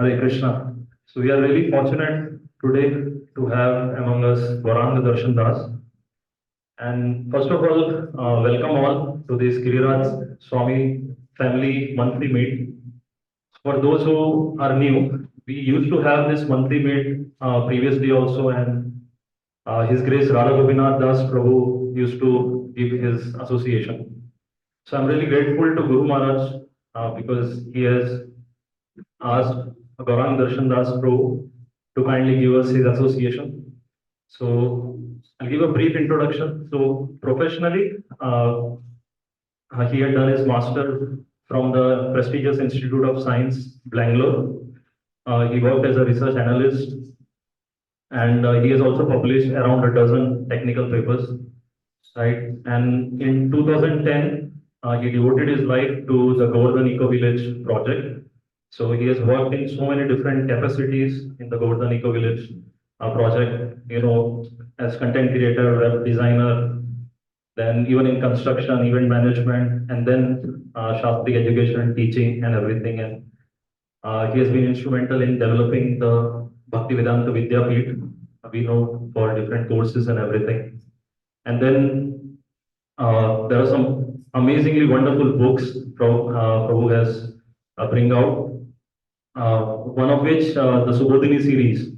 Hare Krishna. So we are really fortunate today to have among us Gauranga Darshan Das. And first of all, welcome all to this Giriraj Swami Family Monthly Meet. For those who are new, we used to have this monthly meet previously also, and His Grace Radha Gopinath Das Prabhu used to give his association. So I'm really grateful to Guru Maharaj because he has asked Gaurang Darshan Das Pro to kindly give us his association. So I'll give a brief introduction. So professionally, he had done his master from the prestigious Institute of Science, Bangalore. He worked as a research analyst, and he has also published around a dozen technical papers. Right, and in 2010, he devoted his life to the Govardhan Eco Village project. So he has worked in so many different capacities in the Govardhan Eco Village project, as content creator, web designer, then even in construction, event management, and then Shastri education and teaching and everything. And he has been instrumental in developing the Bhaktivedanta Vidyapeeth, we know, for different courses and everything. And then there are some amazingly wonderful books Prabhu has bring out. One of which the Subodhini series.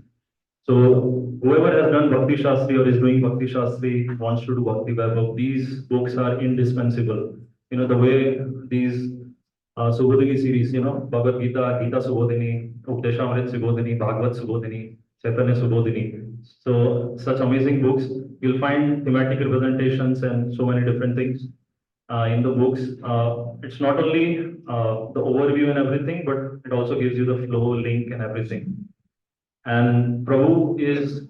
So whoever has done Bhakti Shastri or is doing Bhakti Shastri wants to do Bhakti Vaibhav. These books are indispensable. The way these Subodhini series, Bhagavad Gita, Gita Subodhini, Updeshamrit Subodhini, Bhagavad Subodhini, Chaitanya Subodhini. So such amazing books. You'll find thematic representations and so many different things in the books. It's not only the overview and everything, but it also gives you the flow, link, and everything. And Prabhu is,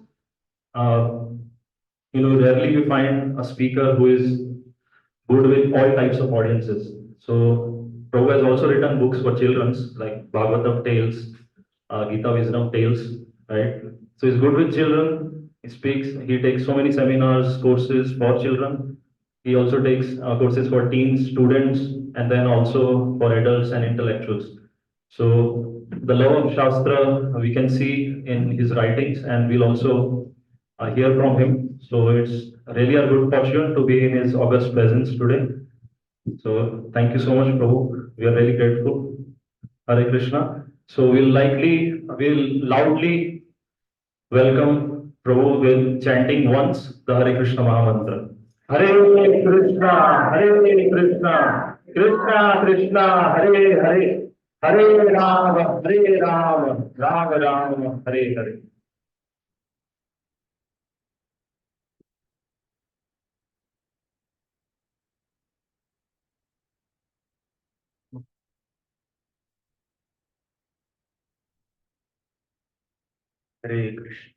uh, rarely we find a speaker who is good with all types of audiences. So Prabhu has also written books for children's like Bhagavatam Tales, Gita Wisdom Tales, right? So he's good with children. He takes so many seminars, courses for children. He also takes courses for teens, students, and then also for adults and intellectuals. So the love of Shastra we can see in his writings, and we'll also hear from him. So it's really a good fortune to be in his august presence today. So thank you so much, Prabhu. We are really grateful. Hare Krishna. So we'll loudly welcome Prabhu with chanting once the Hare Krishna Mahamantra. Hare Krishna, Hare Krishna, Krishna Krishna, Hare Hare, Hare Rama, Rama Rama, Hare Hare. Hare Krishna.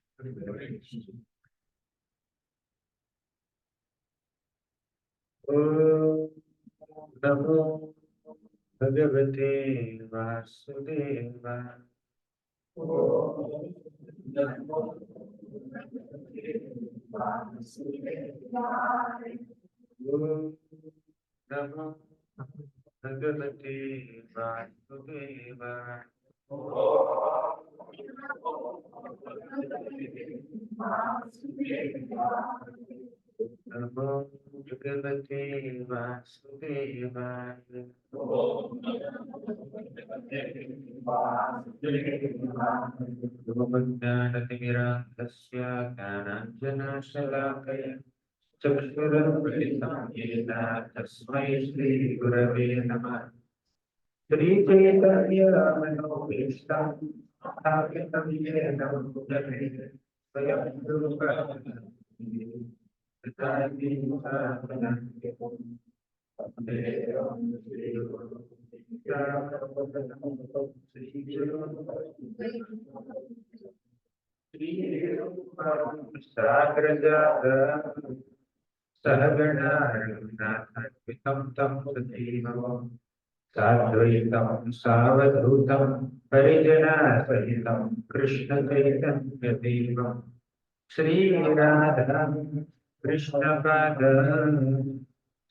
Om Namo Bhagavate Vasudevaya. Om Namo Bhagavate Vasudevaya. Om Namo Bhagavate Vasudevaya. Om Namo Bhagavate Vasudevaya. Namo Bhagavate Vasudevaya. Om Jnanatimirandasya Jnananjana Shalakaya Chakshurapradipam Yena Tasmai Shri Gurave Namah. Shri Chaitanya Manobishtam Bhagavam Yena Bhutale Swayam Rupa Sadvaitam Savadhutam Harijana Sahitam Krishna Chaitanya Devam Shri Radha Krishna Pada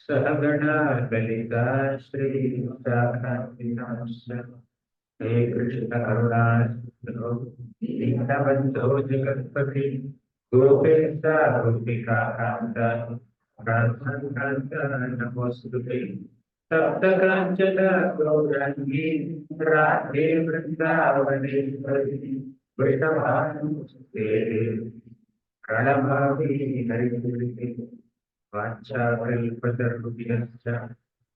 Sahagana Balita Shri Sakhatinamsa हे कृष्ण करुणा सिंधु दीनबंधो जगत्पते गोपेश गोपिका कांत नमोस्तुते तप्त कांचन गौरंगी राधे वृंदावनेश्वरी वृषभानुसुते प्रणमामि हरिप्रिये वाञ्छाकल्पतरुभ्यश्च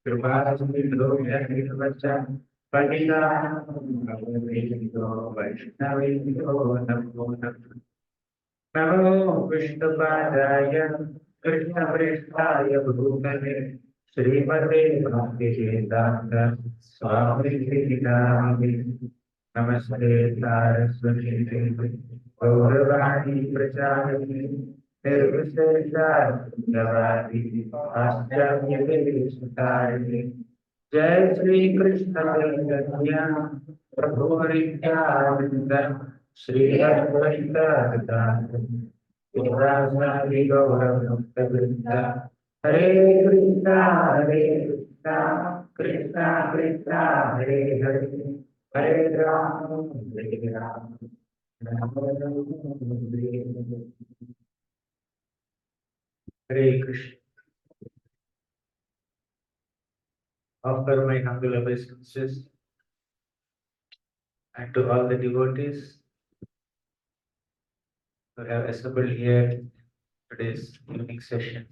कृपासिन्धुभ्यश्च पतितानां वैष्णवेभ्यो नमो नमः नमो विष्णुपादाय कृष्णप्रेष्ठाय भूतले श्रीमते भक्तिवेदान्त स्वामिनिधि नामिने नमस्ते सारस्वती देवे गौरवाणी प्रचारिणे निर्विशेषाशून्यवादी आश्चर्यदेशकारिणे जय श्री कृष्ण चैतन्य प्रभु नित्यानंद श्री अद्वैत गदाधर गौरभक्तवृंद हरे Krishna Krishna Krishna Hare Hare Hare Ram Ram Hare Hare Krishna offer my humble obeisances and to all the devotees who have assembled here today's evening session.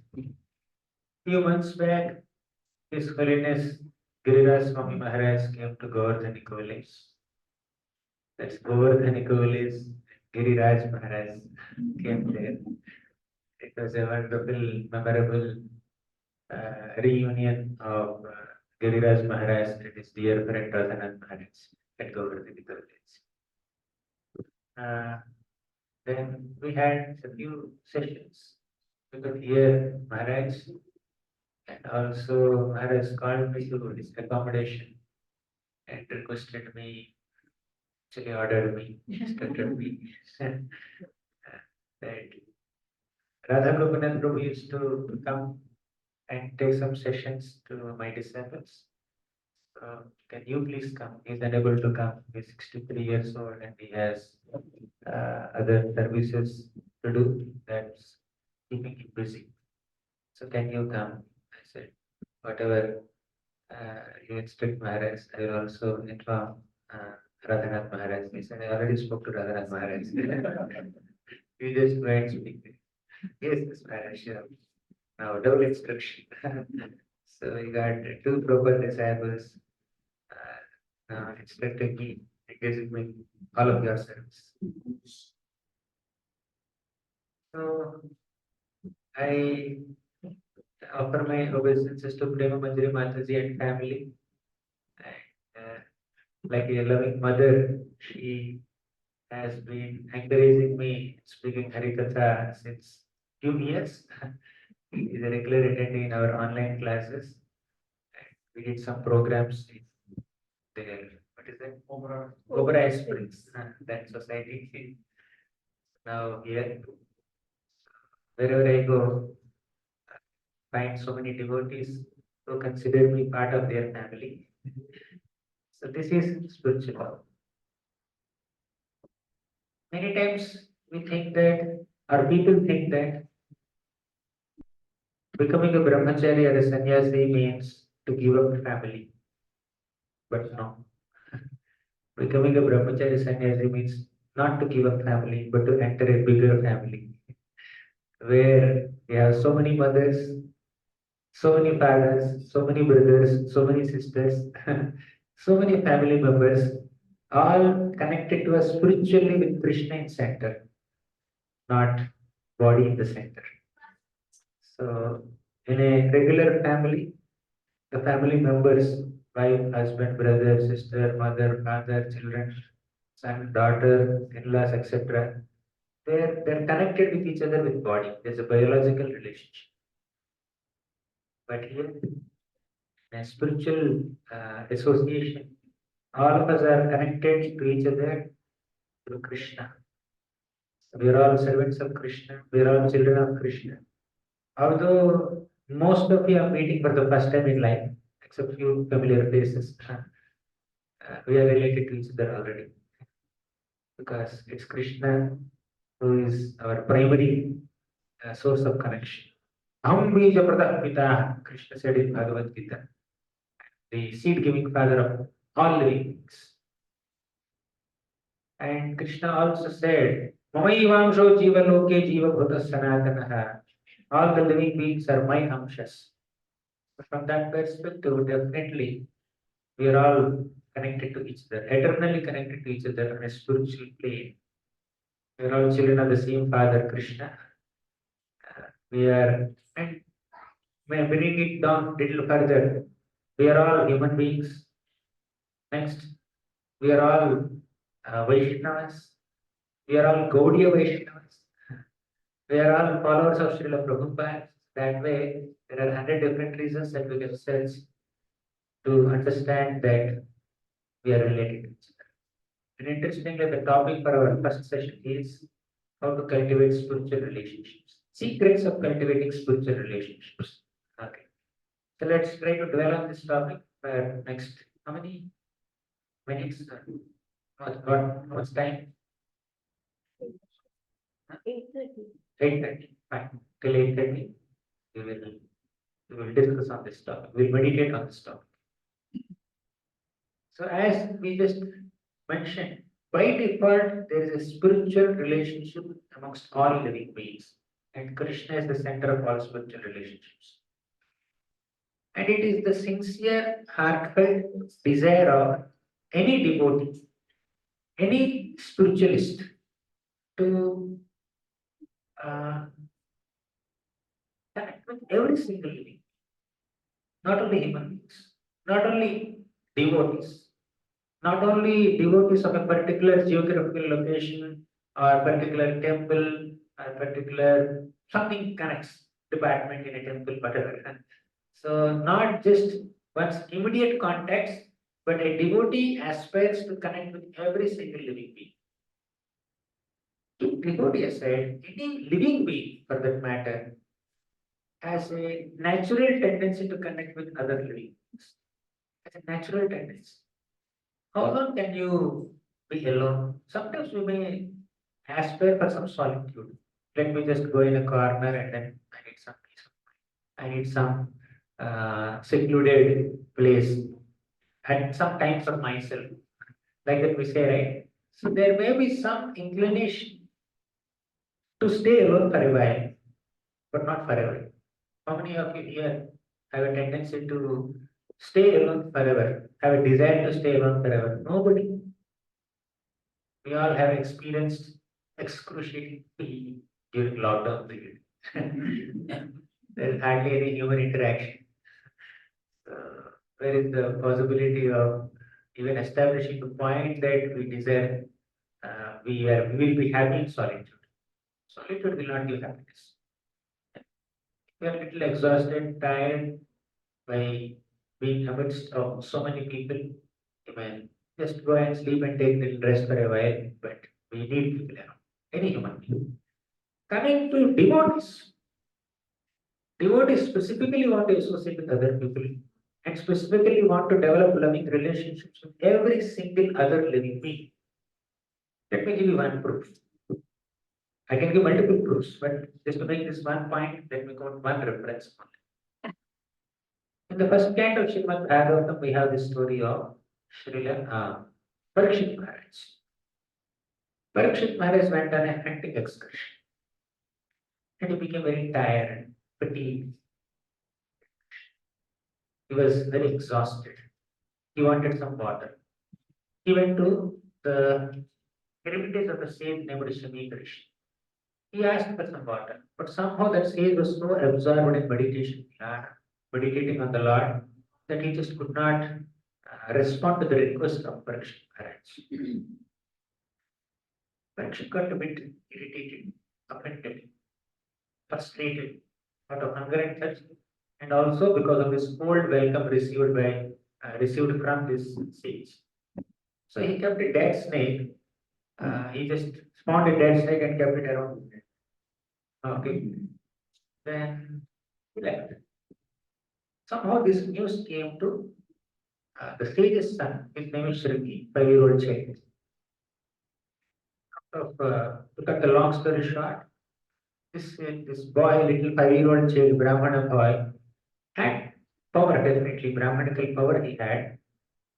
Few months back, His Holiness Giriraj Swami Maharaj came to Govardhan College. That's Govardhan College. Giriraj Maharaj came there. It was a wonderful, memorable reunion of Giriraj Maharaj and his dear friend Radhanath Maharaj at Govardhan College. Then we had a few sessions. We could hear Maharaj, and also Maharaj called me to his accommodation and requested me, actually ordered me, instructed me that Radha Gopinath Prabhu used to come and take some sessions to my disciples. So can you please come? He's unable to come. He's 63 years old and he has other services to do. That's keeping him busy. So can you come? I said, whatever you instruct Maharaj, I will also inform Radhanath Maharaj. He said, I already spoke to Radhanath Maharaj. You just go and speak to him. Yes, yes, Maharaj, sure. Now, double instruction. So we got two proper disciples now instructed me, engaging me, all of your service. So I offer my obeisances to Prema Manjari Mataji and family. And, like a loving mother, she has been encouraging me speaking Harikatha since few years. He is a regular attendee in our online classes. We did some programs in there. What is that? Obra Springs, that society. Now here, wherever I go, find so many devotees who consider me part of their family. So this is spiritual. Many times we think that, or people think that becoming a brahmachari or a sannyasi means to give up family. But no. Becoming a brahmachari sannyasi means not to give up family, but to enter a bigger family where we have so many mothers, so many fathers, so many brothers, so many sisters, so many family members, all connected to us spiritually with Krishna in center, not body in the center. So, in a regular family, the family members, wife, husband, brother, sister, mother, father, children, son, daughter, in-laws, etc., they're connected with each other with body. There's a biological relationship. But here, in a spiritual association, all of us are connected to each other through Krishna. We are all servants of Krishna. We are all children of Krishna. Although most of you are meeting for the first time in life, except few familiar faces, we are related to each other already because it's Krishna who is our primary source of connection. Aham bija pradah pita, Krishna said in Bhagavad Gita, the seed giving father of all living beings. And Krishna also said, Mamaivamsho jiva loke jiva bhuta sanatanaha. All the living beings are my amshas. From that perspective, definitely we are all connected to each other, eternally connected to each other on a spiritual plane. We are all children of the same Father, Krishna. We are, and may bring it down little further. We are all human beings. Next, we are all Vaishnavas. We are all Gaudiya Vaishnavas. We are all followers of Srila Prabhupada. That way, there are 100 different reasons that we can search to understand that we are related to each other. And interestingly, the topic for our first session is how to cultivate spiritual relationships. Secrets of cultivating spiritual relationships. Okay. So let's try to dwell on this topic for next how many minutes? What's time? 8:30. 8:30. Fine. Till 8:30, we will discuss on this topic. We'll meditate on this topic. So as we just mentioned, by default, there is a spiritual relationship amongst all living beings. And Krishna is the center of all spiritual relationships. And it is the sincere, heartfelt desire of any devotee, any spiritualist to connect with every single living, not only human beings, not only devotees, not only devotees of a particular geographical location or particular temple or particular something connects department in a temple, whatever. So not just one's immediate context, but a devotee aspires to connect with every single living being. Keep devotee aside, any living being for that matter has a natural tendency to connect with other living beings. It's a natural tendency. How long can you be alone? Sometimes we may aspire for some solitude. Let me just go in a corner and then I need some peace of mind. I need some secluded place and some time for myself. Like that we say, right? So there may be some inclination to stay alone for a while, but not forever. How many of you here have a tendency to stay alone forever, have a desire to stay alone forever? Nobody. We all have experienced excruciating pain during lockdown period. There is hardly any human interaction. Where is the possibility of even establishing the point that we desire, we will be happy in solitude. Solitude will not give happiness. We are a little exhausted, tired by being amidst of so many people. You may just go and sleep and take little rest for a while, but we need people around. Any human being. Coming to devotees. Devotees specifically want to associate with other people and specifically want to develop loving relationships with every single other living being. Let me give you one proof. I can give multiple proofs, but just to make this one point, let me quote one reference point. In the first canto of Srimad Bhagavatam, we have the story of Srila Parikshit Maharaj. Parikshit Maharaj went on a hunting excursion and he became very tired, fatigued. He was very exhausted. He wanted some water. He went to the hermitage of the sage named Shami Rishi. He asked for some water, but somehow that sage was so absorbed in meditation, meditating on the Lord, that he just could not respond to the request of Parikshit Maharaj. Parikshit got a bit irritated, offended, frustrated, out of hunger and thirst, and also because of this cold welcome received from this sage. So he kept a dead snake. He just found a dead snake and kept it around his neck. Okay. Then he left. Somehow this news came to The sage's son, his name is Shringi, 5-year-old child. To cut the long story short, this boy, little 5-year-old child, Brahmana boy, had power, definitely, Brahmanical power he had,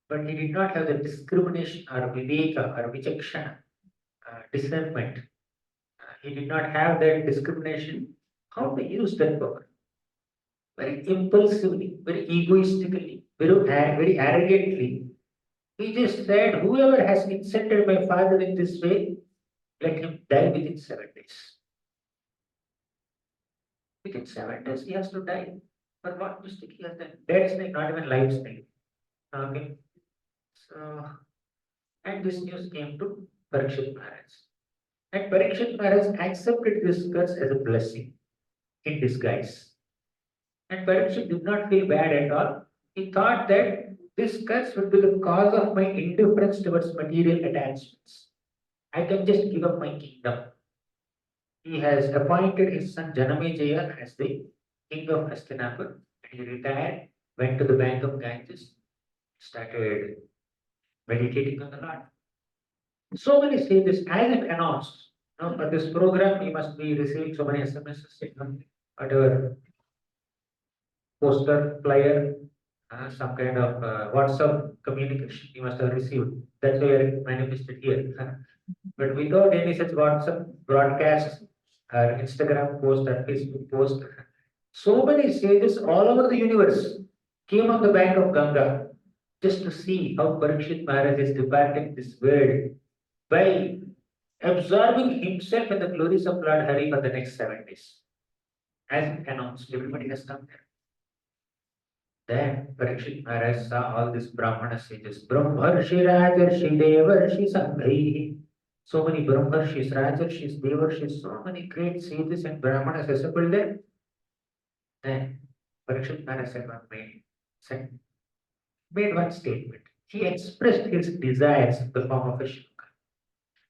but he did not have the discrimination or viveka or vichakshana, discernment. He did not have that discrimination, how to use that power. Very impulsively, very egoistically, very arrogantly, he just said, whoever has insulted my father in this way, let him die within 7 days. Within 7 days, he has to die. But what mistake he has done? That's not even life snake. Okay. So, and this news came to Parikshit Maharaj. And Parikshit Maharaj accepted this curse as a blessing in disguise. And Parikshit did not feel bad at all. He thought that this curse would be the cause of my indifference towards material attachments. I can just give up my kingdom. He has appointed his son Janamejaya as the king of Hastinapur. He retired, went to the bank of Ganges, started meditating on the Lord. So many sages, as it announced, for this program, you must be receiving so many SMSs, whatever poster, flyer, some kind of WhatsApp communication you must have received. That's why I manifested here. But without any such WhatsApp broadcast, or Instagram post, or Facebook post, so many sages all over the universe came on the bank of Ganga just to see how Parikshit Maharaj is departing this world by absorbing himself in the glories of Lord Hari for the next 7 days. As announced, everybody has come there. Then Parikshit Maharaj saw all these Brahmana sages, Brahmarshi, Rajarshi, Devarshi, Sanghi. So many Brahmarshis, Rajarshis, Devarshis, so many great sages and Brahmanas assembled there. Then Parikshit Maharaj made one statement. He expressed his desires in the form of a shloka.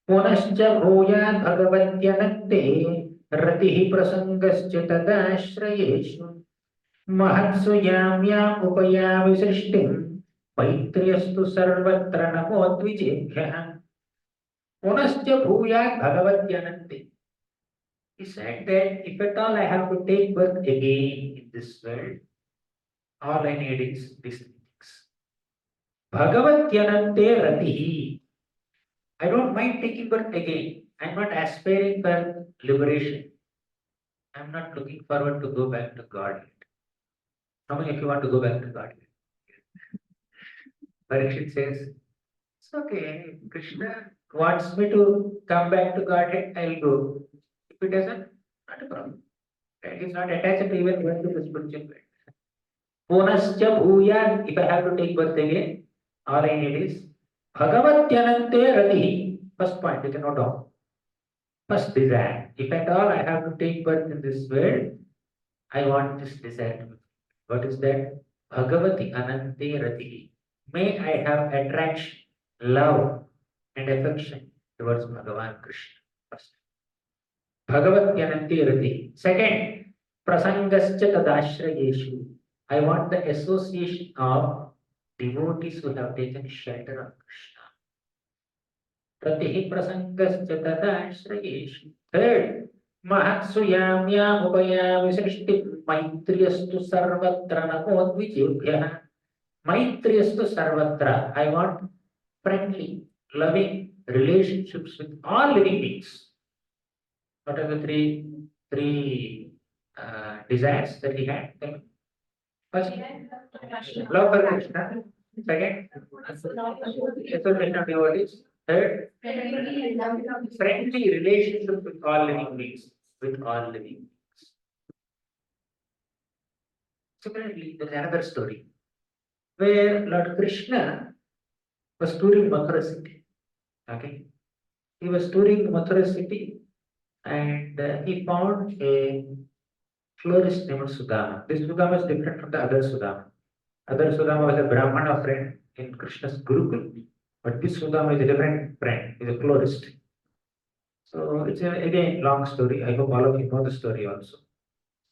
Punascha bhuyat bhagavatyanante ratihi prasangascha tadashrayeshu महत्सु याम्याम् उपयामि सृष्टिं मैत्र्यस्तु सर्वत्र नमो द्विजेभ्यः पुनश्च भूयात् भगवत्यनन्ते. He said that if at all I have to take birth again in this world, all I need is these things. Bhagavatyanante ratihi. I don't mind taking birth again. I'm not aspiring for liberation. I'm not looking forward to go back to God. How many of you want to go back to God? Parikshit says, it's okay. Krishna wants me to come back to Godhead, I'll go. If it doesn't, not a problem. Right? He's not attached to even going to the spiritual world. Punascha bhuya, if I have to take birth again, all I need is Bhagavatyanante ratihi. First point, you can note down. First desire. If at all I have to take birth in this world, I want this desire. What is that? Bhagavati anante ratihi. May I have attraction, love, and affection towards Bhagavan Krishna. First. Bhagavatyanante ratihi. Second, prasangascha tadashrayeshu. I want the association of devotees who have taken shelter of Krishna. Ratihi prasangascha tadashrayeshu. Third, Mahatsu yamya upayami srishti maitriyastu sarvatra namo dvijebhyah. Maitriyastu sarvatra. I want friendly, loving relationships with all living beings. What are the three desires that he had? First, love for Krishna. Second, association of devotees. Third, friendly relationship with all living beings. With all living beings. Similarly, there is another story where Lord Krishna was touring Mathura city. Okay, he was touring Mathura city, and he found a florist named Sudama. This Sudama is different from the other Sudama. Other Sudama was a Brahmana friend in Krishna's Gurukul, but this Sudama is a different friend. He's a florist. So it's again long story. I hope all of you know the story also.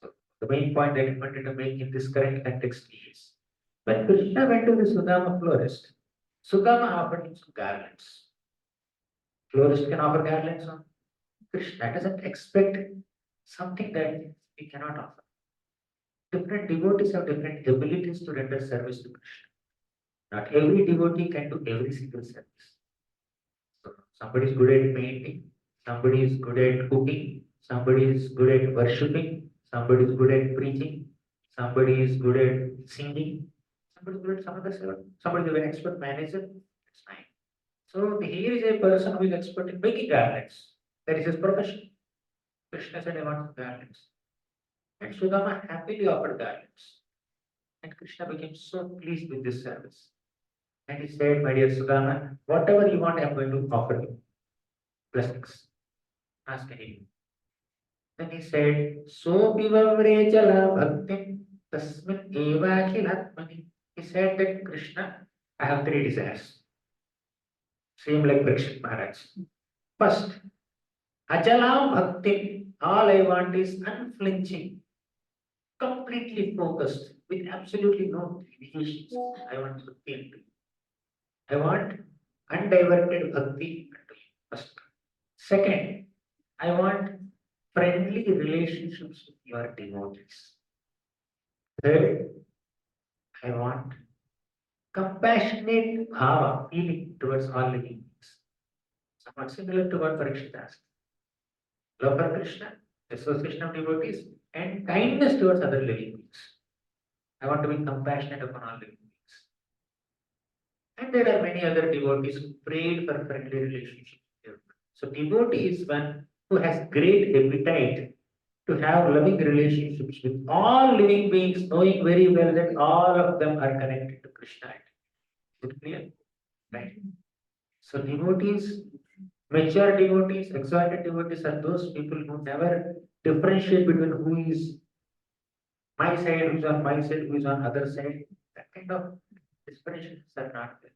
So the main point that I wanted to make in this current context is When Krishna went to the Sudama florist, Sudama offered him some garlands. Florist can offer garlands on. Krishna doesn't expect something that we cannot offer. Different devotees have different abilities to render service to Krishna. Not every devotee can do every single service. So somebody is good at painting, somebody is good at cooking, somebody is good at worshipping, somebody is good at preaching, somebody is good at singing, somebody is good at some other service, somebody is an expert manager. It's fine. So here is a person who is expert in making garlands. That is his profession. Krishna said, I want garlands. And Sudama happily offered garlands. And Krishna became so pleased with this service. And he said, my dear Sudama, whatever you want, I am going to offer you. Blessings. Ask anything. Then he said, So Vivavrechala Bhakti Tasmin Evakhilatmani. He said that Krishna, I have three desires. Same like Parikshit Maharaj. First, Achalam Bhakti. All I want is unflinching, completely focused, with absolutely no deviations. I want bhakti. I want undiverted bhakti. First. Second, I want friendly relationships with your devotees. Third, I want compassionate bhava, feeling towards all living beings. Somewhat similar to what Parikshit asked. Love for Krishna, association of devotees, and kindness towards other living beings. I want to be compassionate upon all living beings. And there are many other devotees who prayed for friendly relationships. So devotee is one who has great appetite to have loving relationships with all living beings, knowing very well that all of them are connected to Krishna. Is it clear? Right. So devotees, mature devotees, exalted devotees are those people who never differentiate between who is my side, who is on my side, who is on other side. That kind of differentiations are not there.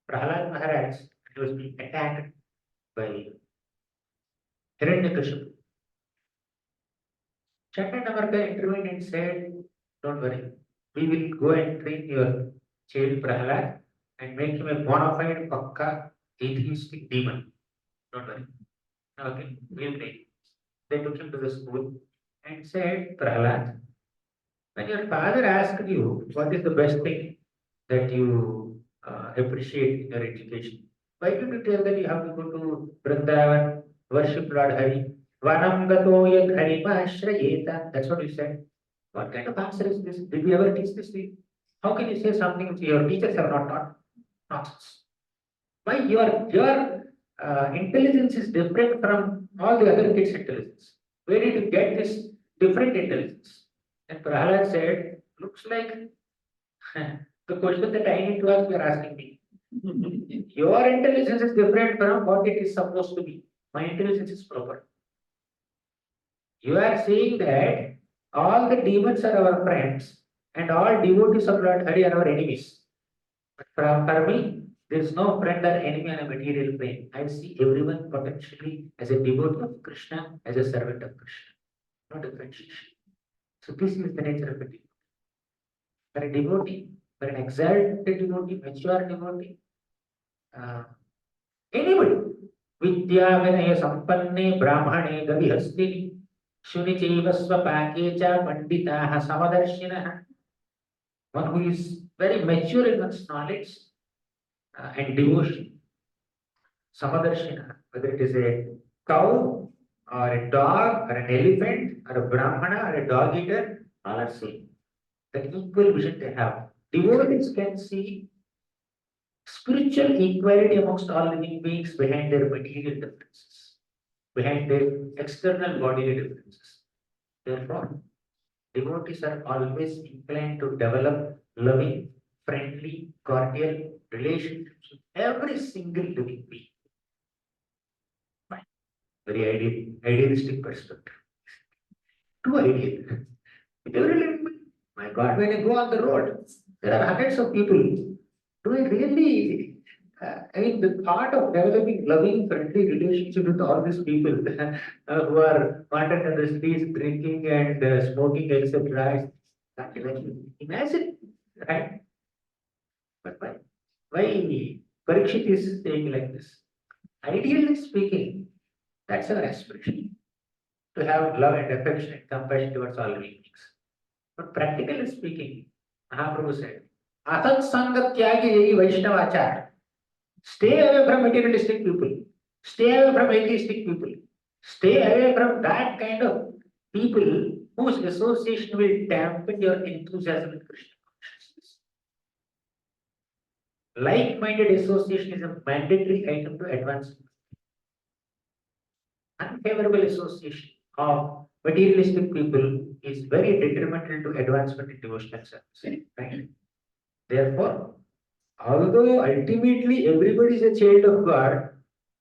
Prahlad Maharaj, he was being attacked by Hiranyakashipu. Chandandavarka intervened and said, Don't worry, we will go and train your child Prahlad and make him a bona fide pakka atheistic demon. Don't worry. Okay, we'll train. They took him to the school and said, Prahlad, when your father asked you what is the best thing that you appreciate in your education, why did you tell that you have to go to Vrindavan, worship Lord Hari? Vanam gato yad harimāshrayeta. That's what you said. What kind of answer is this? Did we ever teach this to you? How can you say something which your teachers have not taught? Nonsense. Why your intelligence is different from all the other kids' intelligence? Where did you get this different intelligence? And Prahlad said, looks like the question that I need to ask, you are asking me. Your intelligence is different from what it is supposed to be. My intelligence is proper. You are saying that all the demons are our friends and all devotees of Lord Hari are our enemies. But for me, there is no friend or enemy on a material plane. I see everyone potentially as a devotee of Krishna, as a servant of Krishna. No differentiation. So this is the nature of a devotee. For a devotee, for an exalted devotee, mature devotee, anybody, Vidya Vinaya Sampanne Brahmane Gavihastini Shunichaiva Swapakecha Panditaha Samadarshinaha. One who is very mature in one's knowledge and devotion. Samadarshina, whether it is a cow or a dog or an elephant or a brahmana or a dog eater, all are same. The equal vision they have. Devotees can see spiritual equality amongst all living beings behind their material differences, behind their external bodily differences. Therefore, devotees are always inclined to develop loving, friendly, cordial relationships with every single living being. Fine. Very idealistic perspective. Too ideal. With every living being. My God, when I go on the road, there are hundreds of people. Do I really? I mean, the thought of developing loving, friendly relationship with all these people who are wandering on the streets, drinking and smoking, etc. Can't imagine, right? But why Parikshit is saying like this? Ideally speaking, that's our aspiration to have love and affection and compassion towards all living beings. But practically speaking, Mahaprabhu said, Asat Sangat Tyagi Yehi Vaishnavachar. Stay away from materialistic people. Stay away from atheistic people. Stay away from that kind of people whose association will dampen your enthusiasm in Krishna consciousness. Like-minded association is a mandatory item to advance. Unfavorable association of materialistic people is very detrimental to advancement in devotional service. Right? Therefore, although ultimately everybody is a child of God,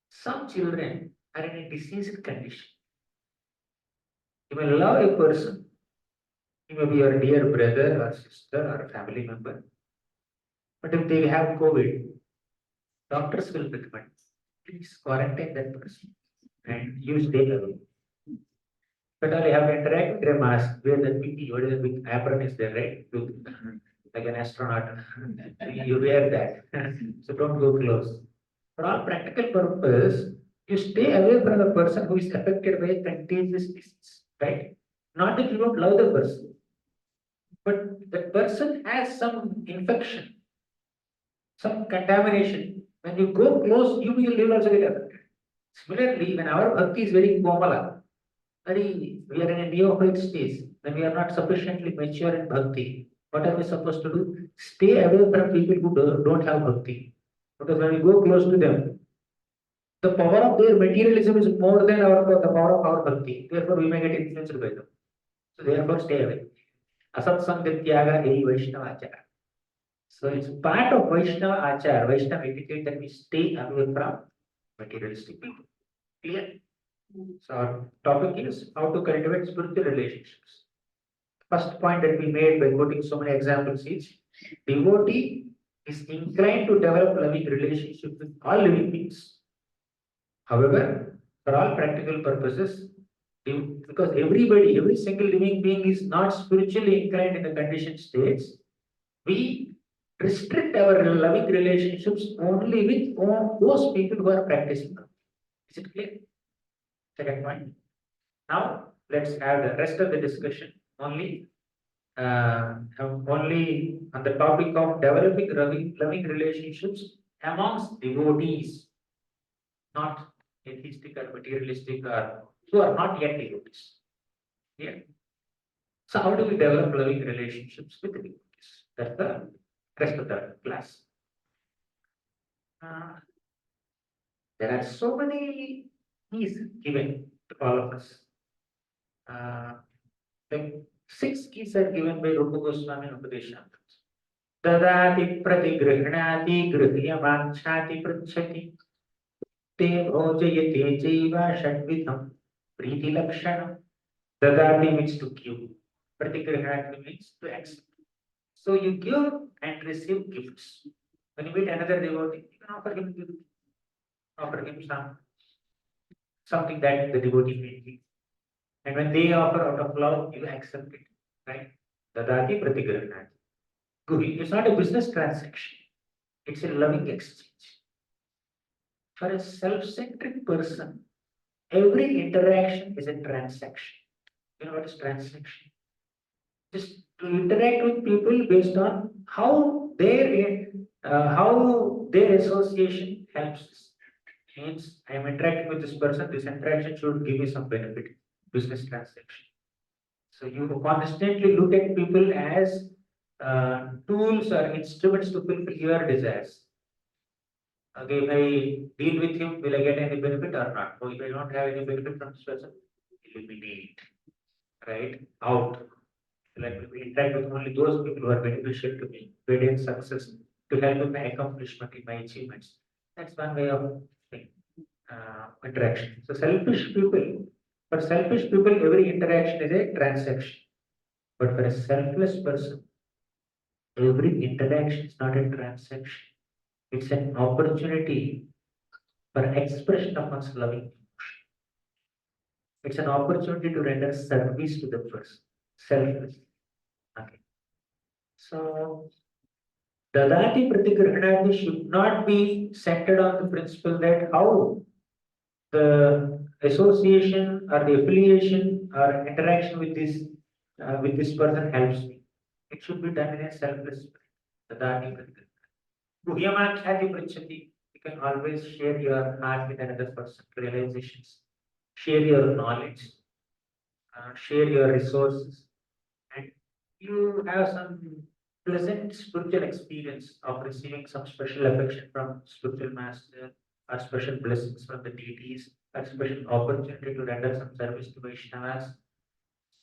some children are in a diseased condition. You may love a person, he may be your dear brother or sister or family member, but if they have COVID, doctors will recommend, please quarantine that person and you stay away. But all you have to interact with a mask, wear the PPE, what is the big apron is there, right? Like an astronaut, you wear that. So don't go close. For all practical purpose, you stay away from the person who is affected by a contagious disease, right? Not that you don't love the person, but the person has some infection, some contamination. When you go close, you will also get affected. Similarly, when our bhakti is very komala, we are in a neophyte stage, when we are not sufficiently mature in bhakti, what are we supposed to do? Stay away from people who don't have bhakti. Because when we go close to them, the power of their materialism is more than the power of our bhakti. Therefore, we may get influenced by them. So therefore, stay away. Asat Sangatyaga Eri Vaishnava Achara. So it's part of Vaishnava Achar, Vaishnava etiquette that we stay away from materialistic people. Clear? So our topic is how to cultivate spiritual relationships. First point that we made by quoting so many examples is devotee is inclined to develop loving relationships with all living beings. However, for all practical purposes, because every single living being is not spiritually inclined in the conditioned states, we restrict our loving relationships only with those people who are practicing them. Is it clear? Second point. Now, let's have the rest of the discussion only on the topic of developing loving relationships amongst devotees, not atheistic or materialistic or who are not yet devotees. Yeah. So how do we develop loving relationships with the devotees? That's the rest of the class. Uh, there are so many keys given to all of us. Like 6 keys are given by Rupa Goswami in Upadeshamrita. Dadati pratigrihಣಾತಿ ಗೃಹ್ಯವಾಂಛಾತಿ ಪೃಚ್ಛತಿ te bhojayate chaiva ಷಡ್ವಿಧಂ Preethi ಲಕ್ಷಣಂ. Dadati means to give. Pratigrihಣಾತಿ means to accept. So you give and receive gifts. When you meet another devotee, you can offer him gift, offer him something that the devotee may give. And when they offer out of love, you accept it. Right? Dadati pratigrihಣಾತಿ. It's not a business transaction. It's a loving exchange. For a self-centric person, every interaction is a transaction. You know what is transaction? Just to interact with people based on how their association helps us. Means I am interacting with this person. This interaction should give me some benefit. Business transaction. So you constantly look at people as tools or instruments to fulfill your desires. Okay, if I deal with him, will I get any benefit or not? So if I don't have any benefit from this person, eliminate, right? Out. Like we interact with only those people who are beneficial to me, radiant success, to help in my accomplishment, in my achievements. That's one way of interaction. So for selfish people, every interaction is a transaction. But for a selfless person, every interaction is not a transaction. It's an opportunity for expression of one's loving emotion. It's an opportunity to render service to the person, selfless. Okay. So Dadati Pratigrahanati should not be centered on the principle that how the association or the affiliation or interaction with this person helps me. It should be done in a selfless way. Dadati Pratigrahanati. Guhyamakhyati Pritchati. You can always share your heart with another person, realizations, share your knowledge, share your resources, and you have some pleasant spiritual experience of receiving some special affection from spiritual master or special blessings from the deities or special opportunity to render some service to Vaishnavas.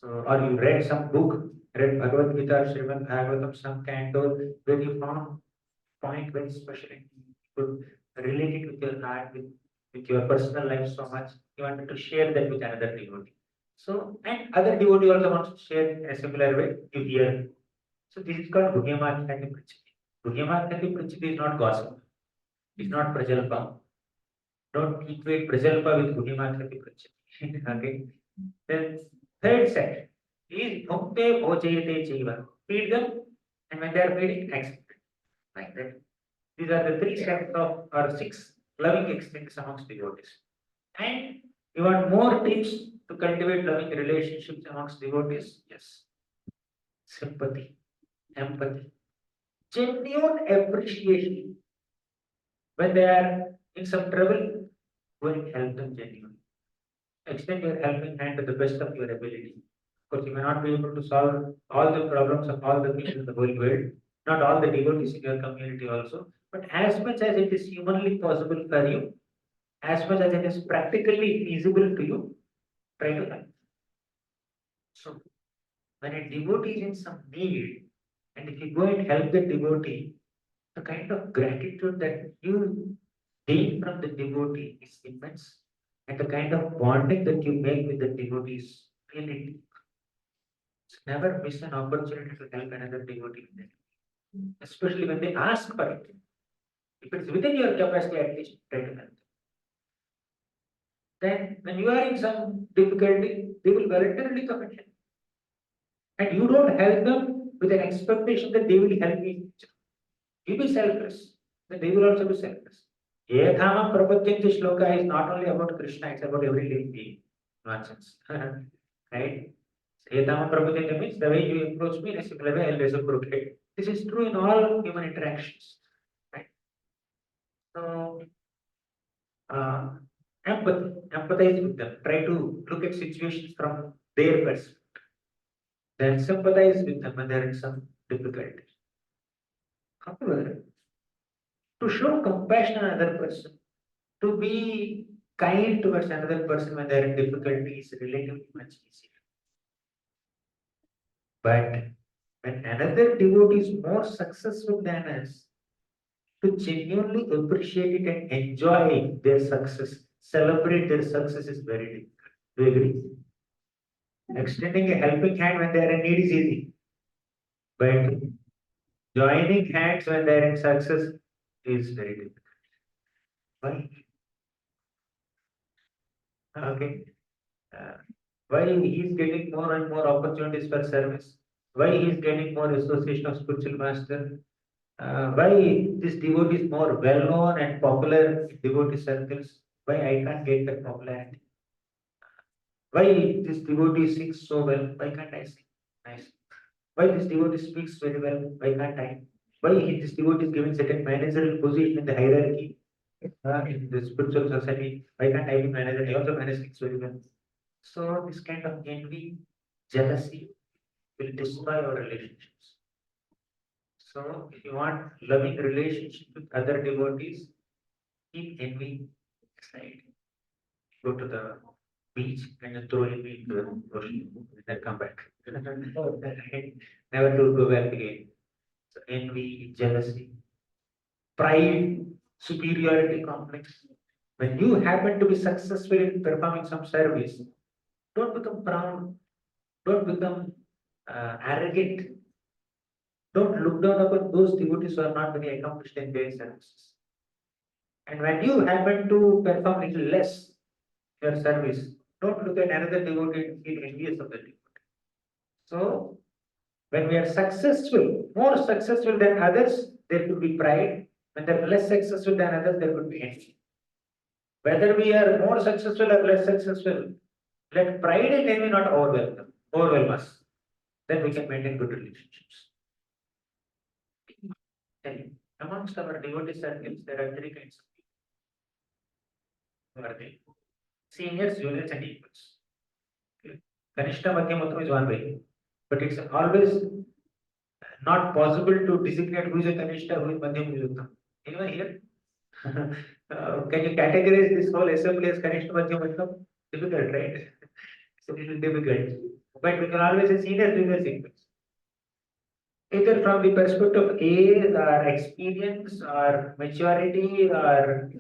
So, or you read some book, read Bhagavad Gita or Srimad Bhagavatam, some canto, where you found point very special and you could relate it with your heart, with your personal life so much, you wanted to share that with another devotee. So, and other devotee also wants to share in a similar way, you hear. So this is called Bhugyamakhyati Prachiti. Bhugyamakhyati Prachiti is not gossip. It's not Prajalpa. Don't equate Prajalpa with Bhugyamakhyati Prachiti. Okay. Then third set is Bhukte Bhojayate Chiva. Feed them, and when they are feeding, accept it. Like that. These are the three steps of or six loving extents amongst devotees. And you want more tips to cultivate loving relationships amongst devotees? Yes. Sympathy, empathy, genuine appreciation. When they are in some trouble, go and help them genuinely. Extend your helping hand to the best of your ability. Of course, you may not be able to solve all the problems of all the people in the whole world, not all the devotees in your community also, but as much as it is humanly possible for you, as much as it is practically feasible to you, try to help. So, when a devotee is in some need, and if you go and help the devotee, the kind of gratitude that you gain from the devotee is immense, and the kind of bonding that you make with the devotee is really deep. So never miss an opportunity to help another devotee, especially when they ask for it. If it's within your capacity, at least try to help them. Then, when you are in some difficulty, they will voluntarily come and help. And you don't help them with an expectation that they will help you. You be selfless, then they will also be selfless. Ekhamam prapatyanti shloka is not only about Krishna, it's about every living being. Nonsense. Right? Ekhamam prapatyanti means the way you approach me in a similar way, I'll reciprocate. This is true in all human interactions. Right? So, uh, empathize with them. Try to look at situations from their perspective. Then sympathize with them when they're in some difficulty. However, to show compassion on another person, to be kind towards another person when they're in difficulty is relatively much easier. But when another devotee is more successful than us, to genuinely appreciate it and enjoy their success, celebrate their success is very difficult. Do you agree? Extending a helping hand when they are in need is easy, but joining hands when they are in success is very difficult. Why? Okay. Uh, why he is getting more and more opportunities for service? Why he is getting more association of spiritual master? Why this devotee is more well known and popular in devotee circles? Why I can't get that popularity? Why this devotee sings so well? Why can't I sing? Nice. Why this devotee speaks very well? Why can't I? Why this devotee is given certain managerial position in the hierarchy in the spiritual society? Why can't I be manager? I also manage things very well. So this kind of envy, jealousy will destroy our relationships. So if you want loving relationship with other devotees, keep envy aside. Go to the beach and just throw envy into the ocean and then come back. Never to go back again. So envy, jealousy, pride, superiority complex. When you happen to be successful in performing some service, don't become proud, don't become arrogant, don't look down upon those devotees who are not very accomplished in their services. And when you happen to perform little less your service, don't look at another devotee and feel envious of the devotee. So, when we are successful, more successful than others, there could be pride. When they're less successful than others, there could be envy. Whether we are more successful or less successful, let pride and envy not overwhelm us. Then we can maintain good relationships. Tell you, amongst our devotee circles, there are three kinds of people. Who are they? Seniors, juniors, and equals. Kanishta Madhyamatam is one way, but it's always not possible to designate who is a Kanishta, who is Madhyam, who is Uttam. Anyone here? Can you categorize this whole assembly as Kanishta, Madhyam, Uttam? Difficult, right? It's a little difficult. But we can always say senior, junior, equals. Either from the perspective of age or experience or maturity or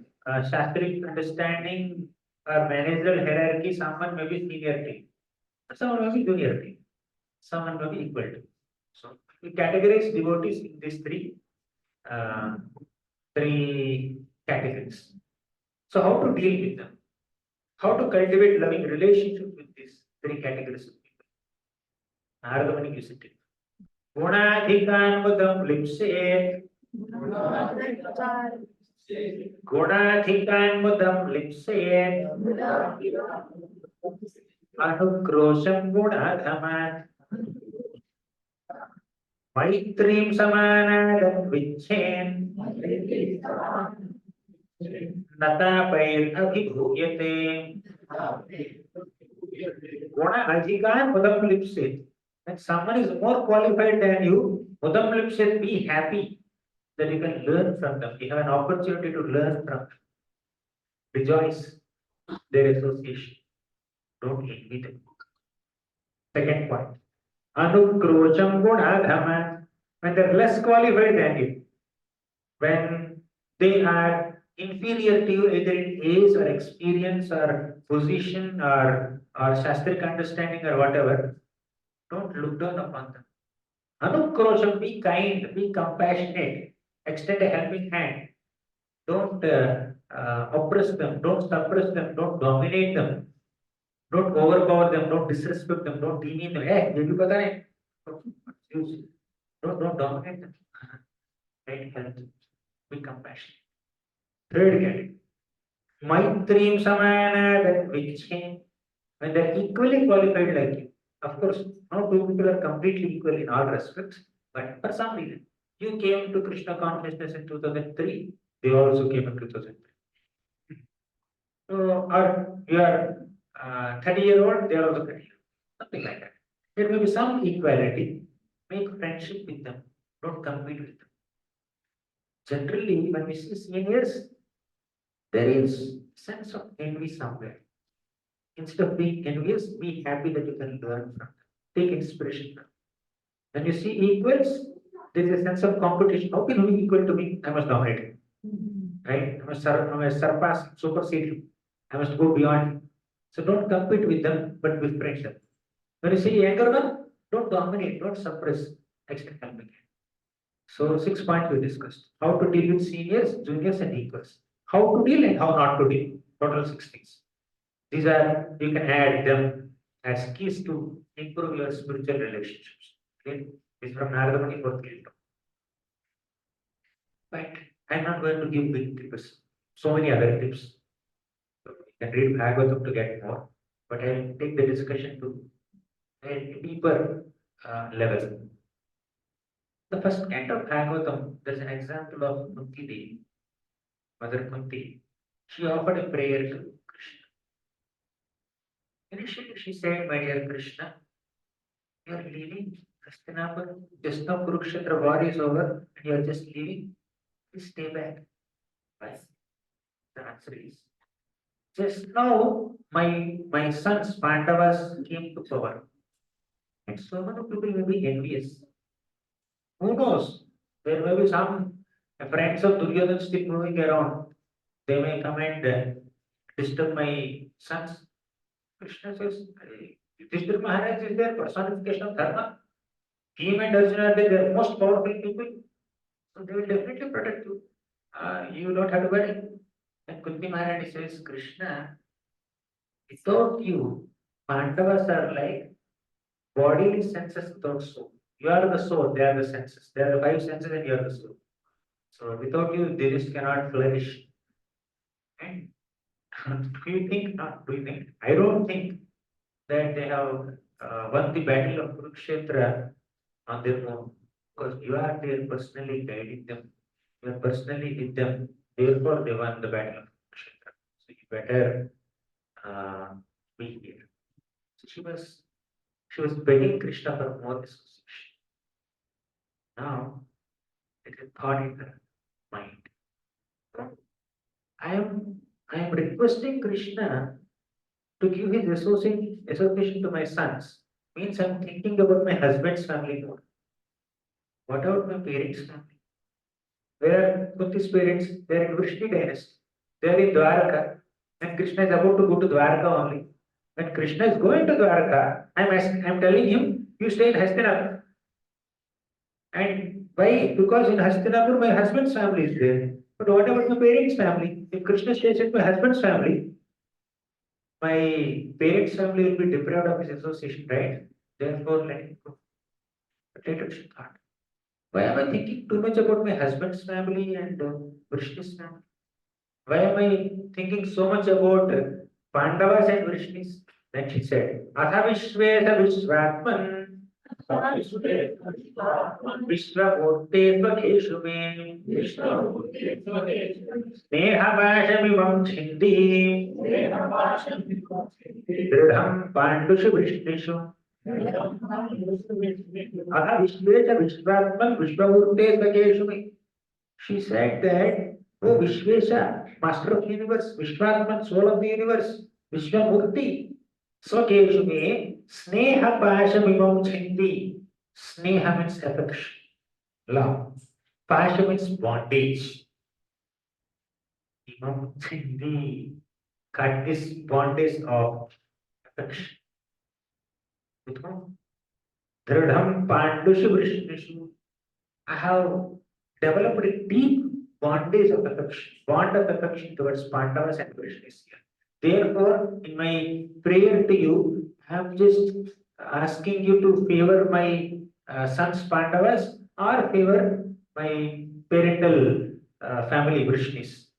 shastric understanding or managerial hierarchy, someone may be seniority, someone may be juniority, someone may be equal to. So we categorize devotees in these uh, three categories. So how to deal with them? How to cultivate loving relationship with these three categories of people? Narada gives it. गुणाधिकान्मुदं लिप्सेत् गुणाधिकान्मुदं लिप्सेत् अनुक्रोशं गुणाधमात् मैत्रीं समानादं विच्छेन् नतापैरभिभूयते गुण अधिकान्मुदं लिप्सेत्. When someone is more qualified than you, Mudam Lipshet, be happy that you can learn from them. You have an opportunity to learn from them. Rejoice their association. Don't envy them. Second point. Anukrocham Gunadhaman. When they're less qualified than you, when they are inferior to you either in age or experience or position or shastric understanding or whatever, don't look down upon them. Anukrosham, be kind, be compassionate, extend a helping hand. Don't oppress them, don't suppress them, don't dominate them, don't overpower them, don't disrespect them, don't demean them. Hey, you pata nahi. Don't dominate them. Right? Help them. Be compassionate. Third category. Maitreem samana that which when they're equally qualified like you. Of course, no two people are completely equal in all respects, but for some reason, you came to Krishna consciousness in 2003, they also came in 2003. So, or you are 30-year-old, they are also 30 years old, something like that. There may be some equality. Make friendship with them, don't compete with them. Generally, when we see seniors, there is sense of envy somewhere. Instead of being envious, be happy that you can learn from them. Take inspiration from them. When you see equals, there is a sense of competition. How can you be equal to me? I must dominate him. Right? I must surpass, supersede him. I must go beyond him. So don't compete with them, but befriend them. When you see younger one, don't dominate, don't suppress. Extend helping hand. So 6 points we discussed. How to deal with seniors, juniors, and equals. How to deal and how not to deal. Total 6 things. These are, you can add them as keys to improve your spiritual relationships. Okay? This is from Narada Muni fourth canto. But I'm not going to give big tips. So many other tips. So you can read Bhagavatam to get more. But I'll take the discussion to a deeper level. The first canto of Bhagavatam, there's an example of Kunti Devi, Mother Kunti. She offered a prayer to Krishna. Initially, she said, my dear Krishna, you are leaving Hastinapur. Just now Kurukshetra war is over and you are just leaving. Please stay back. Why? The answer is, just now my sons Pandavas came to power. And so many people may be envious. Who knows? There may be some friends of Duryodhan still moving around. They may come and disturb my sons. Krishna says, Yudhishthira Maharaj is their personification of dharma. Him and Arjuna are their most powerful people. So they will definitely protect you. You don't have to worry. And Kunti Maharani says, Krishna, without you, Pandavas are like bodily senses without soul. You are the soul, they are the senses. There are the 5 senses and you are the soul. So without you, they just cannot flourish. And do you think? Not do you think? I don't think that they have won the battle of Kurukshetra on their own, because you are there personally guiding them. You are personally with them. Therefore, they won the battle of Kurukshetra. So you better uh, be here. So she was begging Krishna for more association. Now it is thought in her mind. I am I am requesting Krishna to give his association to my sons. Means I'm thinking about my husband's family more. What about my parents' family? Where are Kunti's parents? They are in Vrishni dynasty. They are in Dwaraka. And Krishna is about to go to Dwaraka only. When Krishna is going to Dwaraka, I'm telling him, you stay in Hastinapur. And why? Because in Hastinapur, my husband's family is there. But what about my parents' family? If Krishna stays with my husband's family, my parents' family will be deprived of his association, right? Therefore, let him go. But later she thought, why am I thinking too much about my husband's family and Vrishni's family? Why am I thinking so much about Pandavas and Vrishnis? Then she said, Atha Vishvesa Vishvatman Vishwamurte Svakeshu Me Snehavashamivam Chindi Dridham Pandushu Vrishnishu Atha Vishvesa Vishvatman Vishwamurte Svakeshu Me. She said that, oh Vishvesha, Master of the Universe, Vishvatman, Soul of the Universe, Vishwamurti, Swakeshu me, Sneha Pasha Mimam Chindi. Sneha means affection, love. Pasha means bondage. Mimam Chindi, cut this bondage of affection. With whom? Dridham Pandushu Vrishnishu. I have developed a deep bondage of affection, bond of affection towards Pandavas and Vrishnis here. Therefore, in my prayer to you, I am just asking you to favor my sons Pandavas or favor my parental family Vrishnis.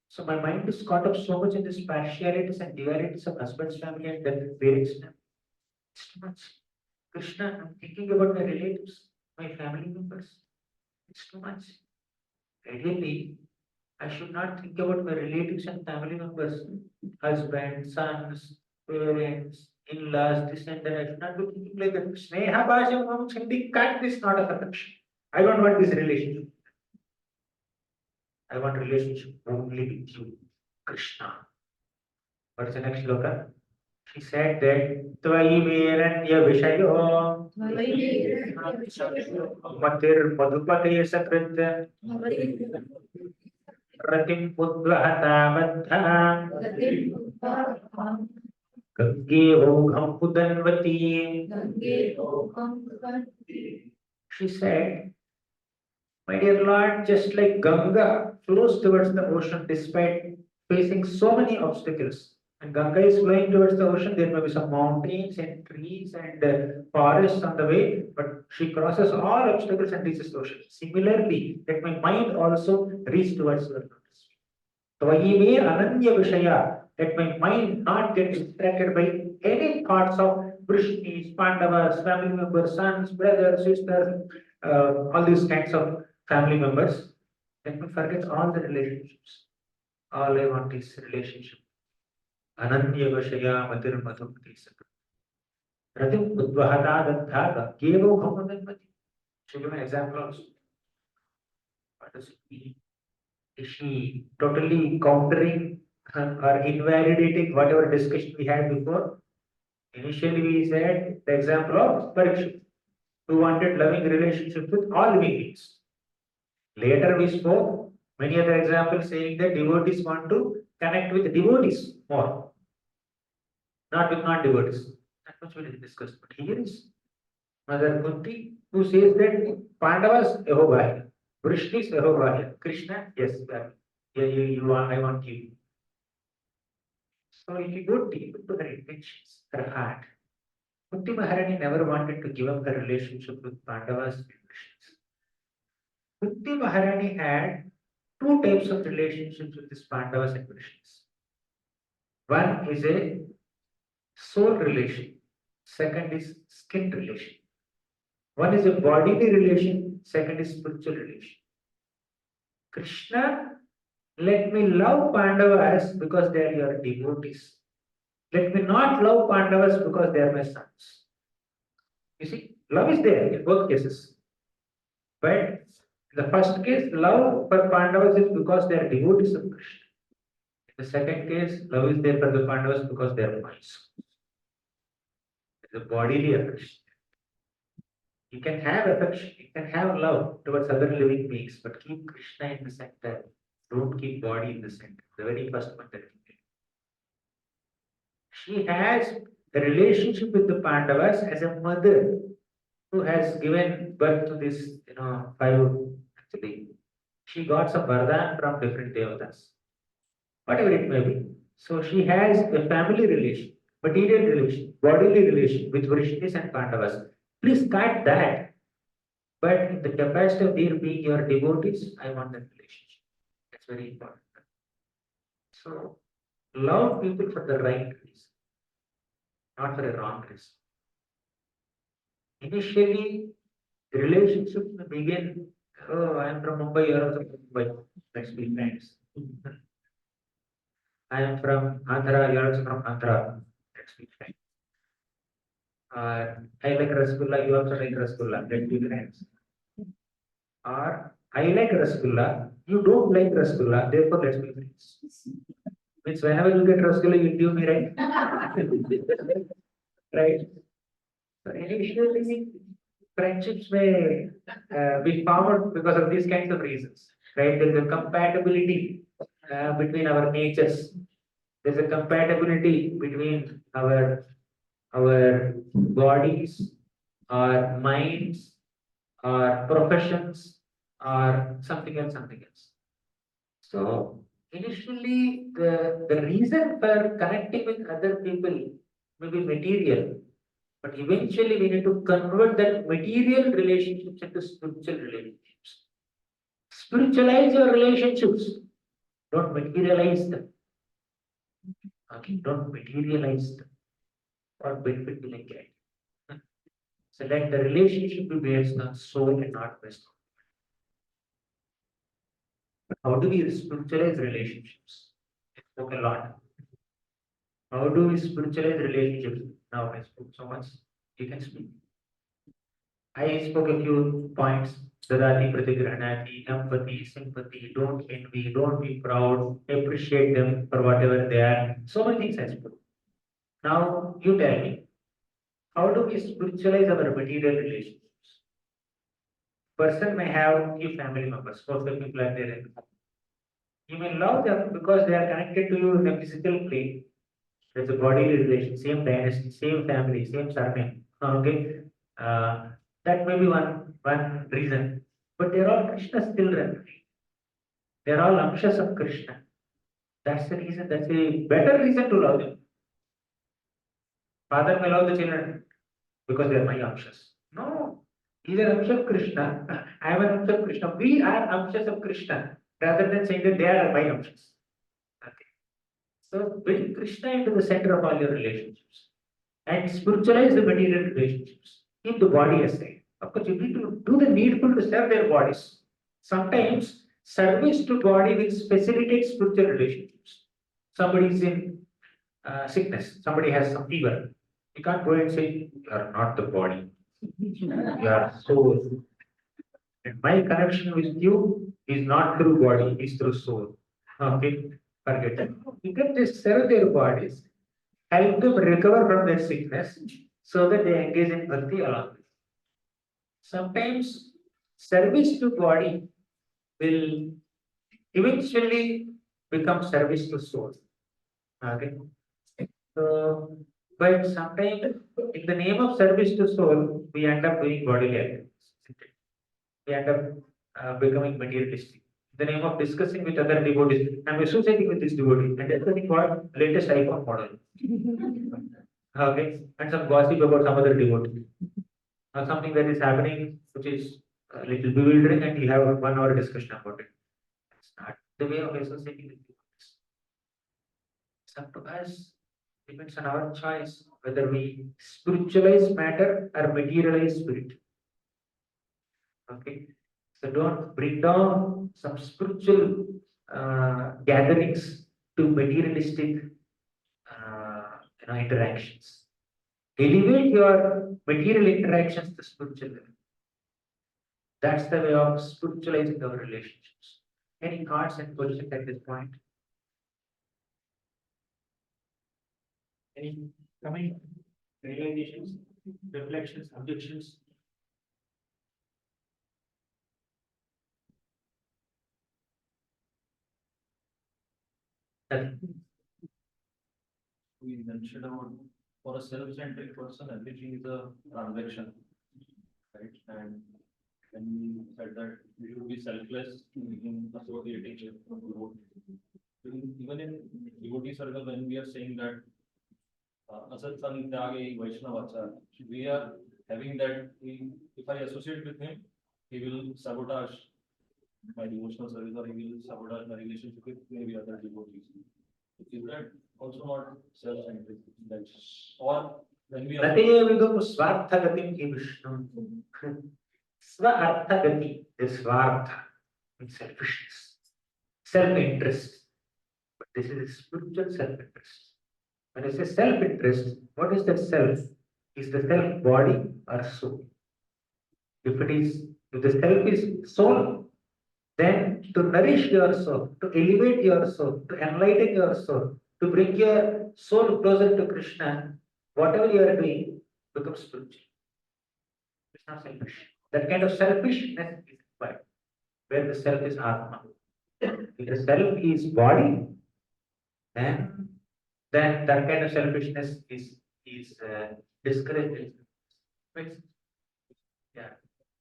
So my mind is caught up so much in this partialities and dualities of husband's family and the parents' family. It's too much. Krishna, I'm thinking about my relatives, my family members. It's too much. Ideally, I should not think about my relatives and family members, husband, sons, parents, in-laws, this and that. I should not be thinking like that. Sneha Bhasham Mam Chandi, cut this knot of affection. I don't want this relationship. I want relationship only with you, Krishna. What is the next shloka? She said that Tvai Meranya Vishayo Matir Madhupate Sakrit Ratim Udvahata Madha Gange Vogham Udanvati. She said, my dear Lord, just like Ganga flows towards the ocean despite facing so many obstacles. And Ganga is flowing towards the ocean, there may be some mountains and trees and forests on the way, but she crosses all obstacles and reaches the ocean. Similarly, let my mind also reach towards the lotus. Tvayime Ananya Vishaya, let my mind not get distracted by any thoughts of Vrishnis, Pandavas, family members, sons, brothers, sisters, all these kinds of family members. Let me forget all the relationships. All I want is relationship. Ananya Vashaya Matir Madhukti Sakra. Ratim Udvahata Dattha Kevo Bhavanmati. Should give an example also. What does it mean? Is she totally countering or invalidating whatever discussion we had before? Initially, we said the example of Parikshit, who wanted loving relationships with all living beings. Later, we spoke many other examples saying that devotees want to connect with devotees more, not with non-devotees. That much we discussed. But here is Mother Kunti who says that Pandavas Ehovahya, Vrishnis Ehovahya, Krishna, yes, you want, I want you. So if you go deep into her intentions, her heart, Kunti Maharani never wanted to give up her relationship with Pandavas and Vrishnis. Kunti Maharani had two types of relationships with his Pandavas and Krishnas. One is a soul relation, second is skin relation. One is a bodily relation, second is spiritual relation. Krishna, let me love Pandavas because they are your devotees. Let me not love Pandavas because they are my sons. You see, love is there in both cases. But in the first case, love for Pandavas is because they are devotees of Krishna. In the second case, love is there for the Pandavas because they are my sons. It's a bodily affection. You can have affection, you can have love towards other living beings, but keep Krishna in the center. Don't keep body in the center. The very first one that you did. She has a relationship with the Pandavas as a mother who has given birth to this, five actually. She got some vardhan from different devatas, whatever it may be. So she has a family relation, material relation, bodily relation with Vrishnis and Pandavas. Please cut that. But in the capacity of their being your devotees, I want that relationship. That's very important. So love people for the right reason, not for a wrong reason. Initially, the relationship may begin, oh, I am from Mumbai, you are also from Mumbai. Let's be friends. I am from Andhra, you are also from Andhra. Let's be friends. I like Rasgulla, you also like Rasgulla. Let's be friends. Or I like Rasgulla, you don't like Rasgulla, therefore let's be friends. Means whenever you get Rasgulla, you give me, right? Right? So initially, friendships may be formed because of these kinds of reasons, right? There is a compatibility between our natures. There's a compatibility between our bodies, our minds, our professions, or something else, something else. So initially, the reason for connecting with other people may be material, but eventually we need to convert that material relationships into spiritual relationships. Spiritualize your relationships, don't materialize them. Okay, don't materialize them. What benefit will I get? So let the relationship be based on soul and not based on. But how do we spiritualize relationships? I spoke a lot. How do we spiritualize relationships? Now I spoke so much. You can speak. I spoke a few points. Dadati, Pratigranati, empathy, sympathy, don't envy, don't be proud, appreciate them for whatever they are. So many things I spoke. Now you tell me, how do we spiritualize our material relationships? Person may have few family members, 4 5 people are there in the family. You may love them because they are connected to you in a physical plane. There's a bodily relation, same dynasty, same family, same surname. Okay. Uh, that may be one reason. But they're all Krishna's children. They're all amshas of Krishna. That's the reason, that's a better reason to love them. Father may love the children because they are my amshas. No, he's an amsha of Krishna. I am an amsha of Krishna. We are amshas of Krishna rather than saying that they are my amshas. Okay. So bring Krishna into the center of all your relationships and spiritualize the material relationships. Keep the body aside. Of course, you need to do the needful to serve their bodies. Sometimes service to body will facilitate spiritual relationships. Somebody is in sickness, somebody has some fever. You can't go and say, you are not the body, you are soul. And my connection with you is not through body, it's through soul. Okay, forget that. You can just serve their bodies, help them recover from their sickness so that they engage in bhakti along with you. Sometimes service to body will eventually become service to soul. Okay. So, but sometimes in the name of service to soul, we end up doing bodily activities. We end up becoming materialistic. In the name of discussing with other devotees, I'm associating with this devotee and discussing what latest iPhone model. Okay, and some gossip about some other devotee. Or something that is happening which is a little bewildering and you'll have a 1 hour discussion about it. It's not the way of associating with people. It's up to us. Depends on our choice whether we spiritualize matter or materialize spirit. Okay. So don't bring down some spiritual gatherings to materialistic interactions. Elevate your material interactions to spiritual level. That's the way of spiritualizing our relationships. Any thoughts and questions at this point? Any comment, realizations, reflections, objections? Nothing. We mentioned about for a self-centric person, everything is a transaction, right? And when we said that we should be selfless in associating with devotee. Even in devotee circle, when we are saying that Asat San Tyage Vaishnavacha, we are having that if I associate with him, he will sabotage my devotional service or he will sabotage my relationship with maybe other devotees. Is that also not self-centric? Or when we are Natevidum swarthagatim ki Vishnu. Swarthagati, the swartha, means selfishness, self-interest. But this is spiritual self-interest. When I say self-interest, what is that self? Is the self body or soul? If the self is soul, then to nourish your soul, to elevate your soul, to enlighten your soul, to bring your soul closer to Krishna, whatever you are doing becomes spiritual. It's not selfish. That kind of selfishness is required, where the self is Atma. If the self is body, then that kind of selfishness is discouraged. Makes sense? Yeah.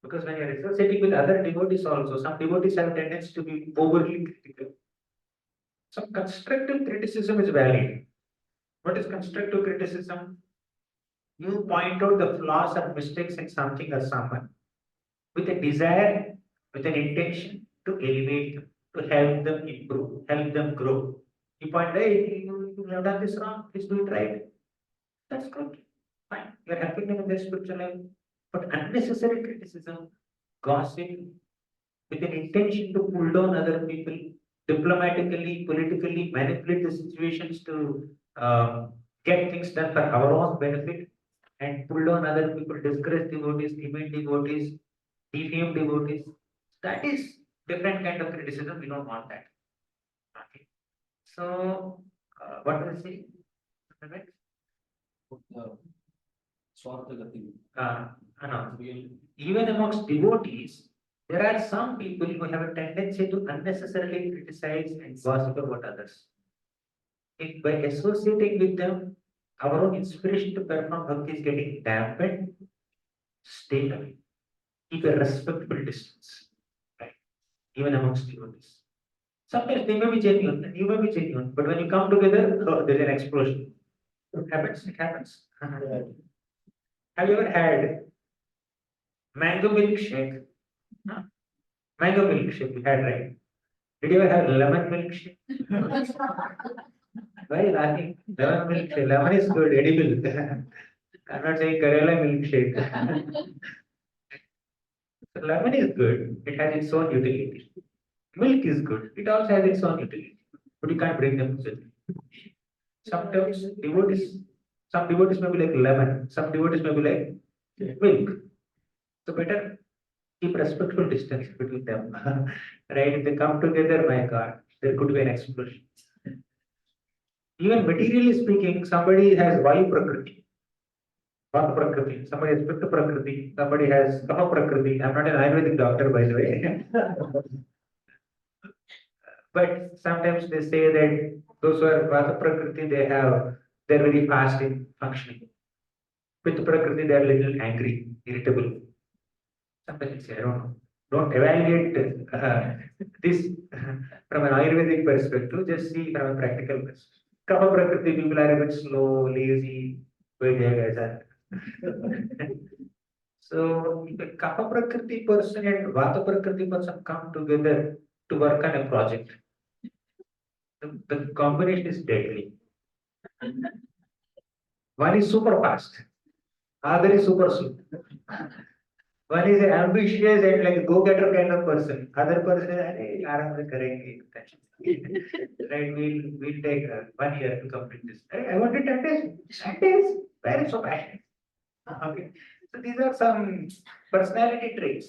Because when you're associating with other devotees also, some devotees have a tendency to be overly critical. Some constructive criticism is valid. What is constructive criticism? You point out the flaws or mistakes in something or someone with a desire, with an intention to elevate them, to help them improve, help them grow. You point, hey, you have done this wrong, please do it right. That's good. Fine. You're helping them in their spiritual life. But unnecessary criticism, gossip, with an intention to pull down other people, diplomatically, politically manipulate the situations to get things done for our own benefit and pull down other people, discourage devotees, demean devotees, defame devotees. That is different kind of criticism. We don't want that. Okay. So, what do I say? Swarthagati. No. Even amongst devotees, there are some people who have a tendency to unnecessarily criticize and gossip about others. If by associating with them, our own inspiration to perform bhakti is getting dampened, stay away. Keep a respectful distance. Right? Even amongst devotees. Sometimes they may be genuine and you may be genuine, but when you come together, oh, there's an explosion. It happens, it happens. Have you ever had mango milkshake? Huh? Mango milkshake you had, right? Did you ever have lemon milkshake? Why are you laughing? Lemon milkshake. Lemon is good, edible. I'm not saying Karela milkshake. So lemon is good. It has its own utility. Milk is good. It also has its own utility. But you can't bring them together. Sometimes devotees, some devotees may be like lemon. Some devotees may be like milk. So better keep respectful distance between them. Right? If they come together, my God, there could be an explosion. Even materially speaking, somebody has Vayu Prakriti, Vata Prakriti, somebody has Pitta Prakriti, somebody has Kapha Prakriti. I'm not an Ayurvedic doctor, by the way. But sometimes they say that those who are Vata Prakriti, they're very fast in functioning. Pitta Prakriti, they're a little angry, irritable. Sometimes I don't know. Don't evaluate this from an Ayurvedic perspective, just see from a practical perspective. Kapha Prakriti people are a bit slow, lazy, wait there guys are. So if a Kapha Prakriti person and Vata Prakriti person come together to work on a project, the combination is deadly. One is super fast, other is super slow. One is ambitious and like go-getter kind of person. Other person is, "Arey, aaram se karenge." Right? We'll take 1 year to complete this. I want it 10 days. 10 days. Why are you so passionate? Okay. So these are some personality traits.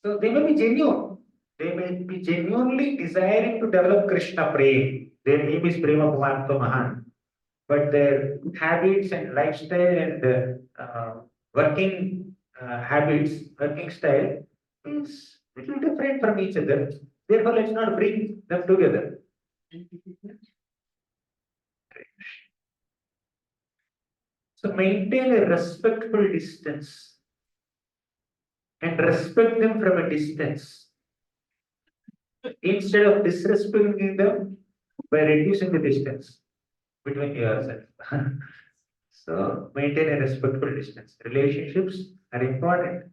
So they may be genuine. They may be genuinely desiring to develop Krishna Prem. Their aim is Prema Bhavanto Mahan. But their habits and lifestyle and working habits, working style is little different from each other. Therefore, let's not bring them together. So maintain a respectful distance and respect them from a distance instead of disrespecting them by reducing the distance between yourself. So maintain a respectful distance. Relationships are important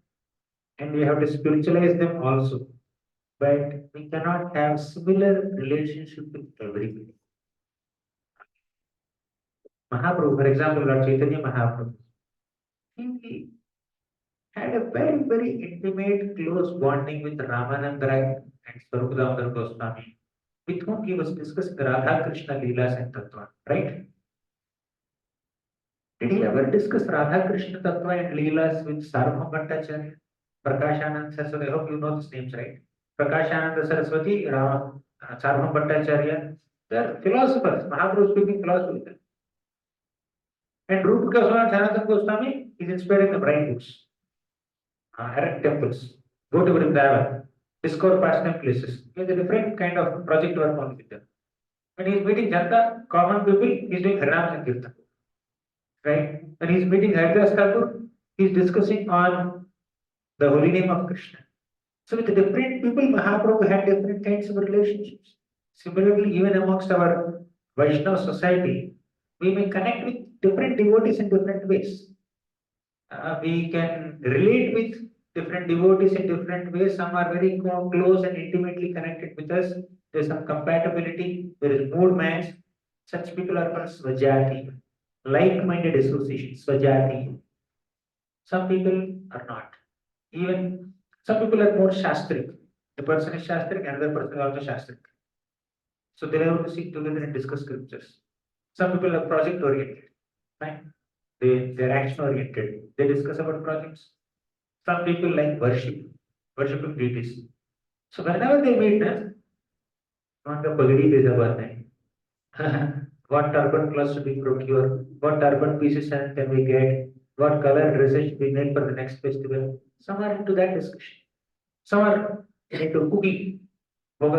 and we have to spiritualize them also. But we cannot have similar relationship with everybody. Mahaprabhu, for example, Lord Chaitanya Mahaprabhu, he had a very, very intimate, close bonding with Ramananda Rai and Swarupadamodar Goswami, with whom he was discussing Radha Krishna Leelas and Tattva, right? Did he ever discuss Radha Krishna Tattva and Leelas with Sarvabhauma Bhattacharya, Prakashananda Saraswati? I hope you know these names, right? Prakashananda Saraswati, Sarvabhauma Bhattacharya, they are philosophers. Mahaprabhu speaking philosophy with them. And Rupa Goswami, Sanatana Goswami is inspiring the bright books, erect temples, go to Vrindavan, discover pastime places. He has a different kind of project work on with them. When he is meeting Janta, common people, he is doing Harinam Sankirtan. Right? When he is meeting Haridas Thakur, he is discussing on the holy name of Krishna. So with the different people, Mahaprabhu had different kinds of relationships. Similarly, even amongst our Vaishnava society, we may connect with different devotees in different ways. We can relate with different devotees in different ways. Some are very close and intimately connected with us. There's some compatibility. There is mood match. Such people are called Svajati, like-minded association, Svajati. Some people are not. Even some people are more Shastrik. The person is Shastrik, another person is also Shastrik. So they have to sit together and discuss scriptures. Some people are project oriented. Fine. They're action oriented. They discuss about projects. Some people like worshiping deities. So whenever they meet, what the pagadi is about what turban clothes should we procure, what turban pieces can we get, what color dresses should we make for the next festival. Some are into that discussion. Some are into cooking. For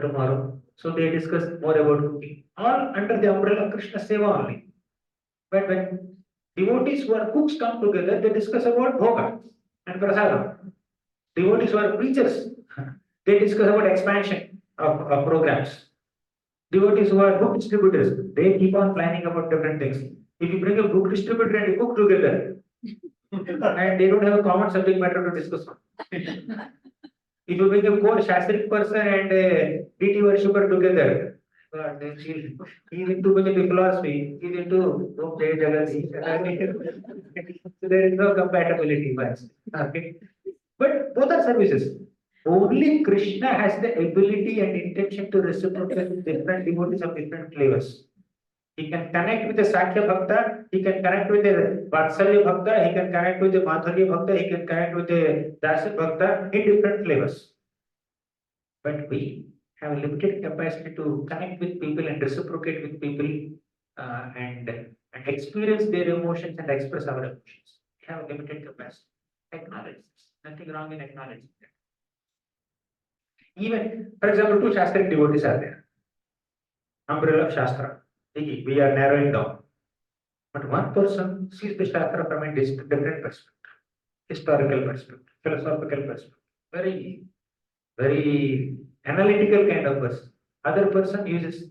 tomorrow. So they discuss more about cooking. All under the umbrella of Krishna Seva only. But when devotees who are cooks come together, they discuss about bhoga and prasadam. Devotees who are preachers, they discuss about expansion of programs. Devotees who are book distributors, they keep on planning about different things. If you bring a book distributor and a cook together, and they don't have a common subject matter to discuss on. If you bring a core Shastrik person and a deity worshipper together, then he's into the philosophy, he's into Jai Jagat. So there is no compatibility, but okay. But both are services. Only Krishna has the ability and intention to reciprocate with different devotees of different flavors. He can connect with the Sakya Bhakta, he can connect with the Vatsalya Bhakta, he can connect with the Madhurya Bhakta, he can connect with the Dasa Bhakta in different flavors. But we have a limited capacity to connect with people and reciprocate with people and experience their emotions and express our emotions. We have a limited capacity. Acknowledge this. Nothing wrong in acknowledging that. Even, for example, two Shastric devotees are there. Umbrella of Shastra. We are narrowing down. But one person sees the Shastra from a different perspective, historical perspective, philosophical perspective, very, very analytical kind of person. Other person uses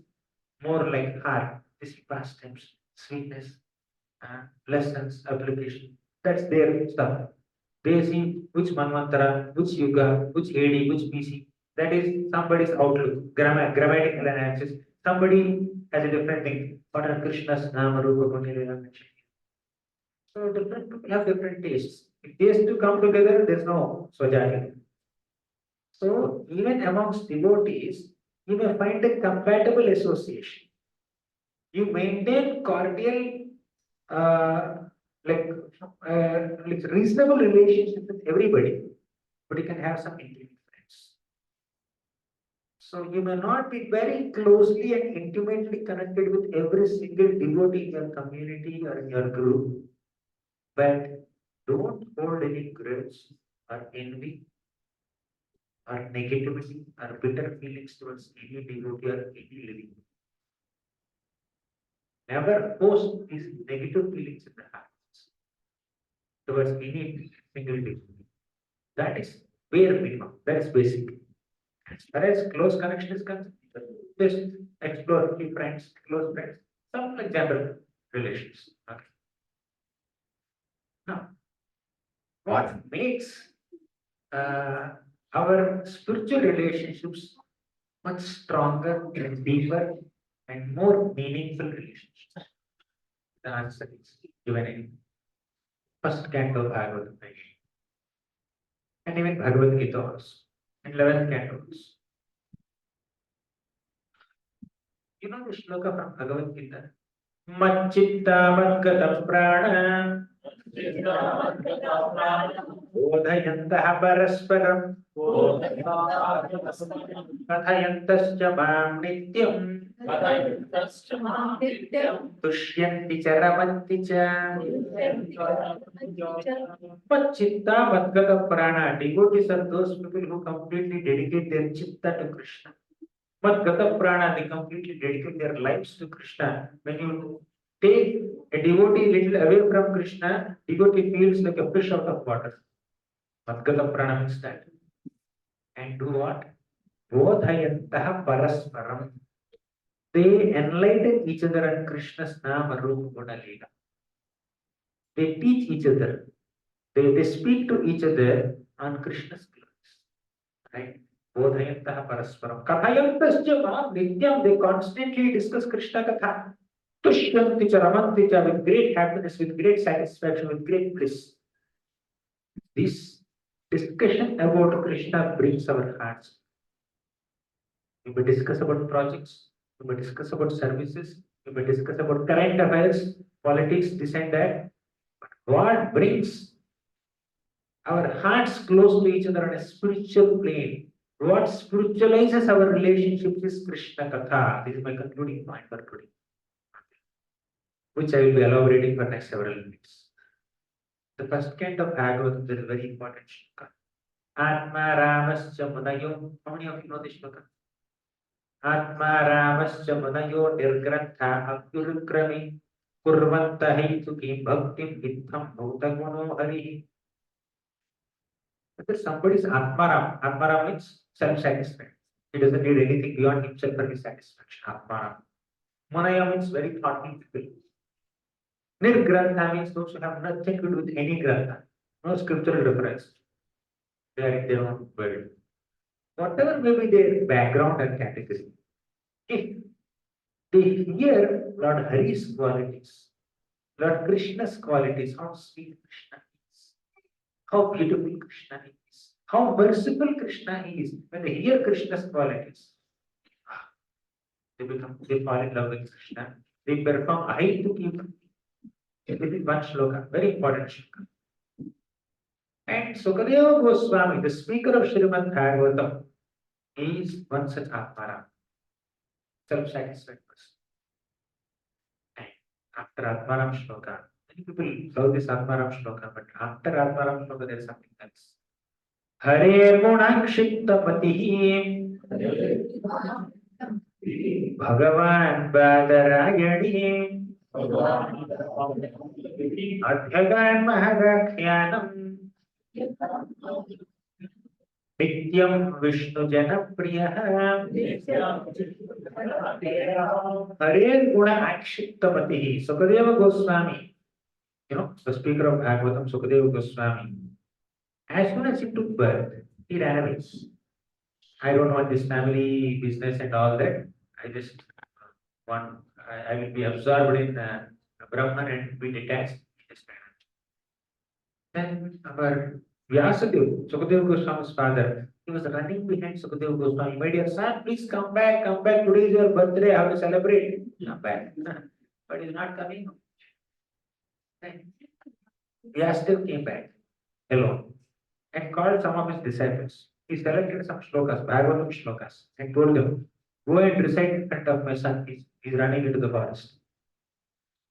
more like heart, this pastimes, sweetness, lessons, application. That's their stuff. They see which Manvantara, which Yuga, which AD, which BC. That is somebody's outlook, grammatical analysis. Somebody has a different thing. What are Krishna's Nama Rupa Guna Leela mentioned? So different people have different tastes. If tastes to come together, there's no Swajali. So even amongst devotees, you may find a compatible association. You maintain cordial, uh, like, like reasonable relationship with everybody, but you can have some intimate friends. So you may not be very closely and intimately connected with every single devotee in your community or in your group, but don't hold any grudge or envy or negativity or bitter feelings towards any devotee or any living. Never post these negative feelings in the hearts towards any single devotee. That is bare minimum. That is basic. As far as close connection is concerned, just explore few friends, close friends, some like general relations. Okay. Now, what makes our spiritual relationships much stronger and deeper and more meaningful relationships? The answer is given in first canto of Bhagavad Gita and even Bhagavad Gita also, and 11th canto also. You know the shloka from Bhagavad Gita? Macchitta Madgata Prana Bodhayantah Parasparam Kathayantascha Mam Nityam Tushyanti Charamanti Cha Macchitta Madgata Prana. Devotees are those people who completely dedicate their chitta to Krishna. Madgata Prana, they completely dedicate their lives to Krishna. When you take a devotee little away from Krishna, devotee feels like a fish out of water. Madgata Prana means that. And do what? Bodhayantaha Parasparam. They enlighten each other on Krishna's Nama Rupa Guna Leela. They teach each other. They speak to each other on Krishna's glories. Right? Bodhayantaha Parasparam. Kathayantascha Mam Nityam. They constantly discuss Krishna Katha. Tushyanti cha ramanti cha, with great happiness, with great satisfaction, with great bliss. This discussion about Krishna brings our hearts. We may discuss about projects, we may discuss about services, we may discuss about current affairs, politics, this and that. But what brings our hearts close to each other on a spiritual plane? What spiritualizes our relationships is Krishna Katha. This is my concluding point for today, which I will be elaborating for next several minutes. The first canto of Bhagavad is a very important shloka. Atma Ramascha Munayo. How many of you know this shloka? Atma Ramascha Munayo Nirgrantha Abdurkrami Kurvanta Heituki Bhaktim Itham Bhautaguno Hari. Whether somebody is Atmaram, Atmaram means self-satisfied. He doesn't need anything beyond himself for his satisfaction. Atmaram. Munaya means very thoughtful people. Nirgrantha means those who have nothing to do with any grantha, no scriptural reference. They are in their own world. Whatever may be their background and category, if they hear Lord Hari's qualities, Lord Krishna's qualities, how sweet Krishna is, how beautiful Krishna is, how merciful Krishna is, when they hear Krishna's qualities, they fall in love with Krishna. They perform Ahituki. This is one shloka, very important shloka. And Sukadeva Goswami, the speaker of Srimad Bhagavatam, is one such Atmaram, self-satisfied person. And after Atmaram shloka, many people love this Atmaram shloka, but after Atmaram shloka, there is something else. Hare Gunakshita Patihi Bhagavan Badarayani Adhyagan Maharakhyanam Nityam Vishnu Janapriya Hare Guna Akshiptamati. Sukadeva Goswami the speaker of Bhagavatam, Sukadeva Goswami, as soon as he took birth, he ran away. I don't want this family business and all that. I just want, I will be absorbed in Brahman and be detached. He just ran away. Then our Vyasadeva, Sukadeva Goswami's father, he was running behind Sukadeva Goswami. My dear son, please come back, come back. Today is your birthday. I have to celebrate. Come back. But he's not coming. Then Vyasadeva came back alone and called some of his disciples. He selected some shlokas, Bhagavatam shlokas, and told them, go and recite in front of my son. He's running into the forest.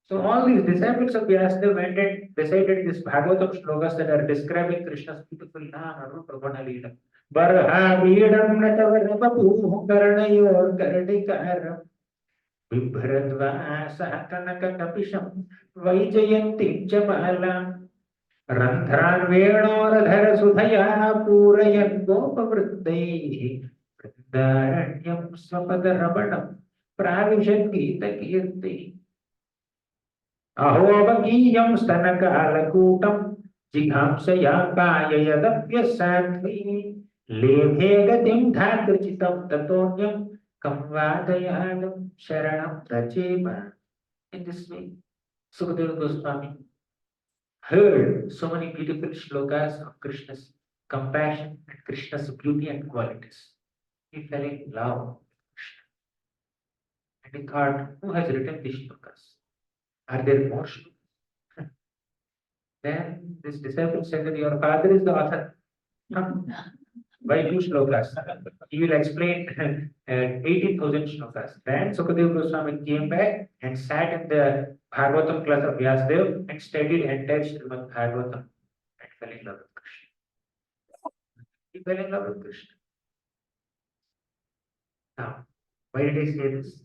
So all these disciples of Vyasadeva went and recited these Bhagavatam shlokas that are describing Krishna's beautiful Nana Rupavana Leela. Barha Veedam Natavarapapu Karanayor Karadikaram Vibhradva Sahakanaka Kapisham Vaijayanti Chamalam Randhran Venor Sudhaya Purayan Gopavriddai Vrindaranyam Swapadaramanam Pravishan Gita Kirti Ahobagiyam Stanakalakutam Jighamsaya Kayayadapyasadvi Lebhegatim Dhatrichitam Tatonyam Kamvadayadam Sharanam Racheva. In this way, Sukadeva Goswami heard so many beautiful shlokas of Krishna's compassion and Krishna's beauty and qualities. He fell in love with Krishna. And he thought, who has written these shlokas? Are there more shlokas? Then this disciple said that your father is the author. Why two shlokas? He will explain 18,000 shlokas. Then Sukadeva Goswami came back and sat in the Bhagavatam class of Vyasadeva and studied entire Srimad Bhagavatam and fell in love with Krishna. He fell in love with Krishna. Now, why did I say this?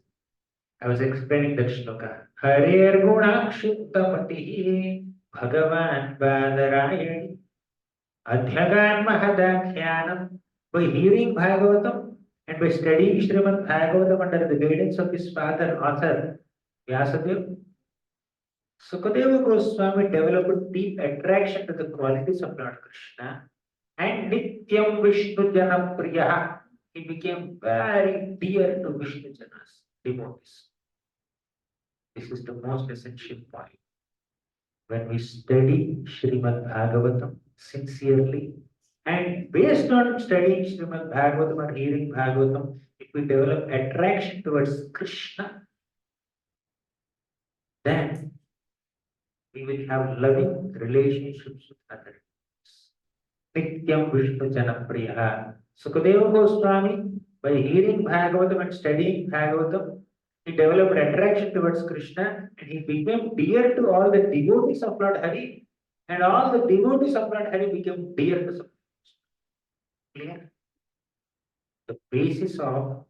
I was explaining that shloka. Harer Gunakshuttamati Bhagavan Badarayani Adhyagan Mahadakhyanam. By hearing Bhagavatam and by studying Srimad Bhagavatam under the guidance of his father, author Vyasadeva, Sukadeva Goswami developed deep attraction to the qualities of Lord Krishna and Nityam Vishnu Jana Priya. He became very dear to Vishnu Jana's devotees. This is the most essential point. When we study Srimad Bhagavatam sincerely and based on studying Srimad Bhagavatam or hearing Bhagavatam, if we develop attraction towards Krishna, then we will have loving relationships with others. Nityam Vishnu Janapriya. Sukadeva Goswami, by hearing Bhagavatam and studying Bhagavatam, he developed attraction towards Krishna and he became dear to all the devotees of Lord Hari, and all the devotees of Lord Hari became dear to Sukadeva. Clear? The basis of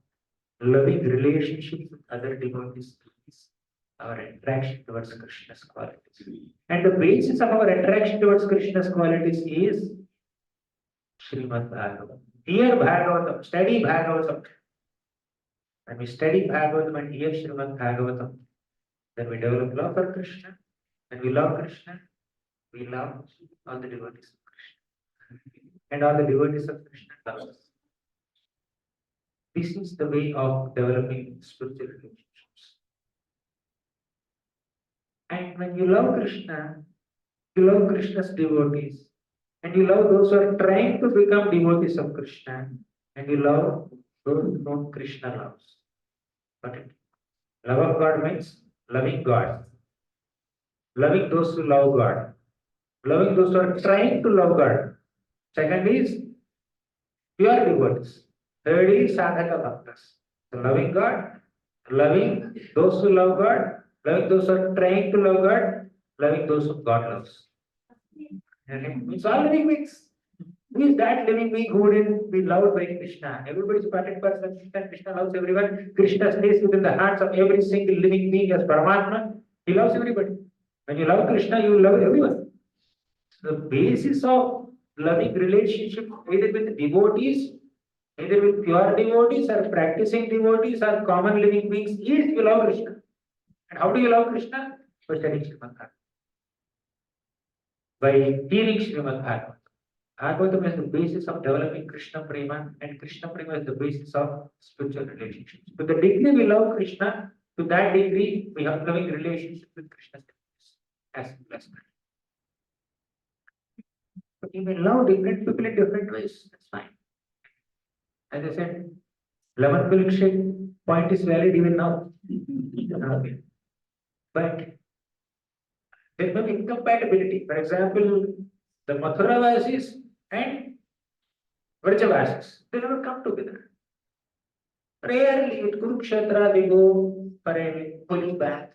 loving relationships with other devotees is our attraction towards Krishna's qualities. And the basis of our attraction towards Krishna's qualities is Srimad Bhagavatam. Hear Bhagavatam, study Bhagavatam. When we study Bhagavatam and hear Srimad Bhagavatam, then we develop love for Krishna. When we love Krishna, we love all the devotees of Krishna. And all the devotees of Krishna love us. This is the way of developing spiritual relationships. And when you love Krishna, you love Krishna's devotees, and you love those who are trying to become devotees of Krishna, and you love those whom Krishna loves. But love of God means loving God, loving those who love God, loving those who are trying to love God. Second is pure devotees. Third is sadhaka bhaktas. So loving God, loving those who love God, loving those who are trying to love God, loving those whom God loves. And it's all living beings. Who is that living being who didn't be loved by Krishna? Everybody is perfect person. Krishna loves everyone. Krishna stays within the hearts of every single living being as Paramatma. He loves everybody. When you love Krishna, you love everyone. So the basis of loving relationship, either with devotees, either with pure devotees or practicing devotees or common living beings, is you love Krishna. And how do you love Krishna? By studying Srimad Bhagavatam. by hearing Srimad Bhagavatam. Bhagavatam is the basis of developing Krishna Prema, and Krishna Prema is the basis of spiritual relationships. To the degree we love Krishna, to that degree we have loving relationships with Krishna. As simple as that. But you may love different people in different ways. That's fine. As I said, lemon milkshake point is valid even now. Okay. But there may be incompatibility. For example, the Mathura Vasis and Vrajavasis, they never come together. Rarely at Kurukshetra they go for a holy bath.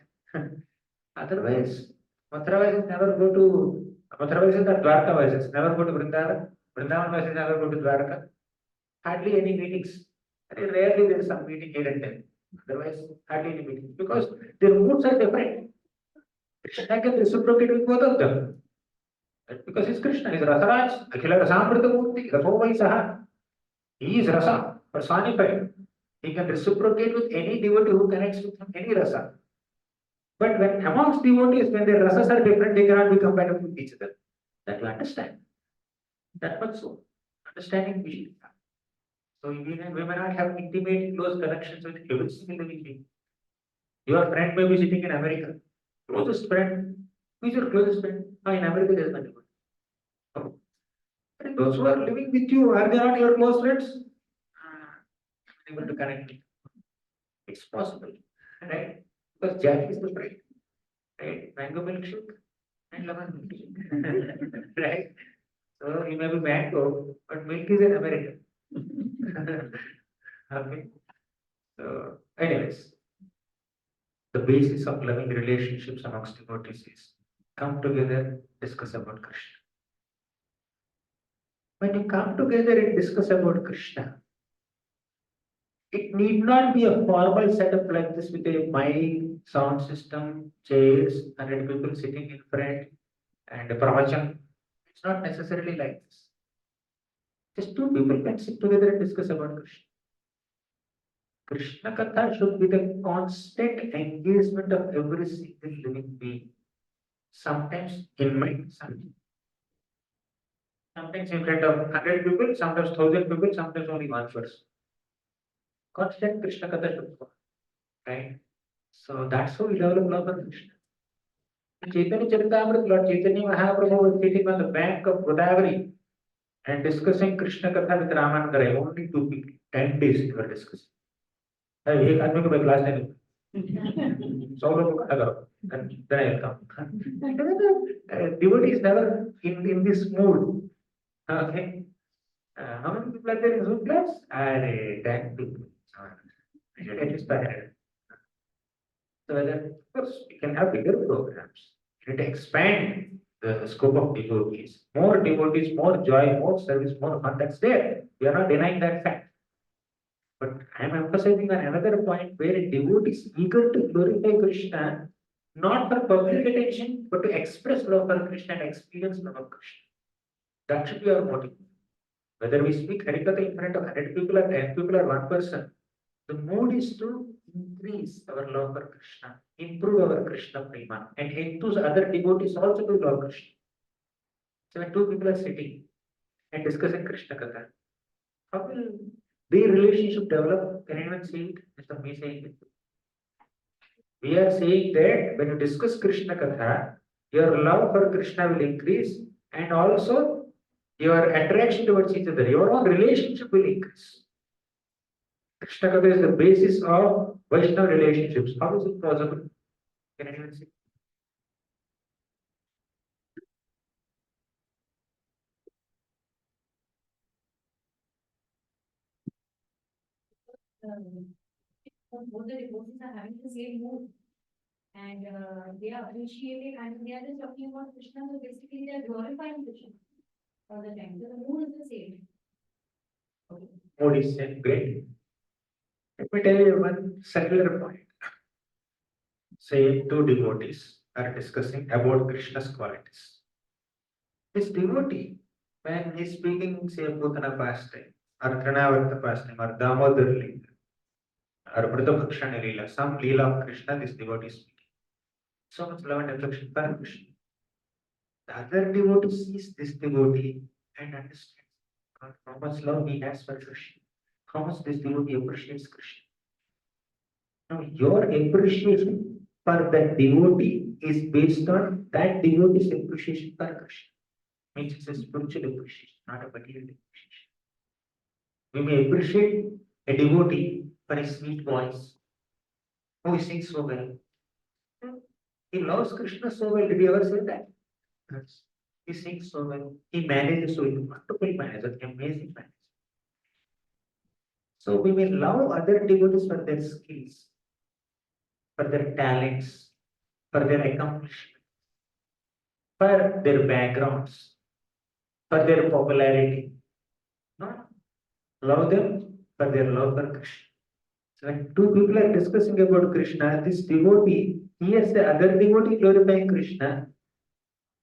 Otherwise, Mathura Vasis never go to Mathura Vasis or Dwarka Vasis, never go to Vrindavan. Vrindavan Vasis never go to Dwarka. Hardly any meetings. Very rarely there is some meeting here and there. Otherwise, hardly any meetings. Because their moods are different. Krishna can reciprocate with both of them. Because he's Krishna, he's Rasaraj, Akhila Rasamrita Murti, Rasovai Saha. He is Rasa, personified. He can reciprocate with any devotee who connects with him, any Rasa. But when amongst devotees, when their rasas are different, they cannot be compatible with each other. That you understand. That much so. Understanding we should have. So we may not have intimate, close connections with every single living being. Your friend may be sitting in America. Closest friend. Who is your closest friend? Oh, in America, there is no one. Oh. And those who are living with you, are they not your close friends? Able to connect. It's possible, right? Because Jack is the friend, right? Mango milkshake and lemon milkshake, right? So he may be mango, but milk is an American. Okay. So, anyways, the basis of loving relationships amongst devotees is come together, discuss about Krishna. When you come together and discuss about Krishna, it need not be a formal setup like this with a mic, sound system, chairs, 100 people sitting in front, and a pravachan. It's not necessarily like this. Just two people can sit together and discuss about Krishna. Krishna Katha should be the constant engagement of every single living being. Sometimes in mind, sometimes in front of 100 people, sometimes 1,000 people, sometimes only one person. Constant Krishna Katha should go, right? So that's how we develop love for Krishna. In Chaitanya Charitamrita, Lord Chaitanya Mahaprabhu was sitting on the bank of Godavari and discussing Krishna Katha with Ramananda. Only two people, 10 days they were discussing. एक आदमी को मैं class नहीं दूँ 100 लोगों को खड़ा करो then I will come. Devotee is never in this mood. Okay. How many people are there in Zoom class? 10 people. I should at least 500. So whether, of course, we can have bigger programs. It expand the scope of devotees. More devotees, more joy, more service, more fun. That's there. We are not denying that fact. But I am emphasizing on another point where a devotee is eager to glorify Krishna, not for public attention, but to express love for Krishna and experience love of Krishna. That should be our motive. Whether we speak Harikatha in front of 100 people or 10 people or one person, the mood is to increase our love for Krishna, improve our Krishna prema, and enthuse other devotees also to love Krishna. So when two people are sitting and discussing Krishna Katha, how will their relationship develop? Can anyone see it? Mr. Me saying it. We are saying that when you discuss Krishna Katha, your love for Krishna will increase and also your attraction towards each other, your own relationship will increase. Krishna Katha is the basis of Vaishnava relationships. How is it possible? Can anyone see? Both the devotees are having the same mood and they are appreciating and they are just talking about Krishna. So basically, they are glorifying Krishna all the time. So the mood is the same. Mood is same. Great. Let me tell you one singular point. Say two devotees are discussing about Krishna's qualities. This devotee, when he is speaking, say, Putana pastime, or Trinavarta pastime, or Damodar Linga, or Bhakshana Leela, some Leela of Krishna, this devotee is speaking. So much love and affection for Krishna. The other devotee sees this devotee and understands how much love he has for Krishna, how much this devotee appreciates Krishna. Now, your appreciation for that devotee is based on that devotee's appreciation for Krishna. Means it's a spiritual appreciation, not a material appreciation. We may appreciate a devotee for his sweet voice. Oh, he sings so well. He loves Krishna so well. Did you ever say that? Yes. He sings so well. He manages so well. Wonderful manager, amazing manager. So we may love other devotees for their skills, for their talents, for their accomplishments, for their backgrounds, for their popularity. No, love them for their love for Krishna. So when two people are discussing about Krishna, this devotee hears the other devotee glorifying Krishna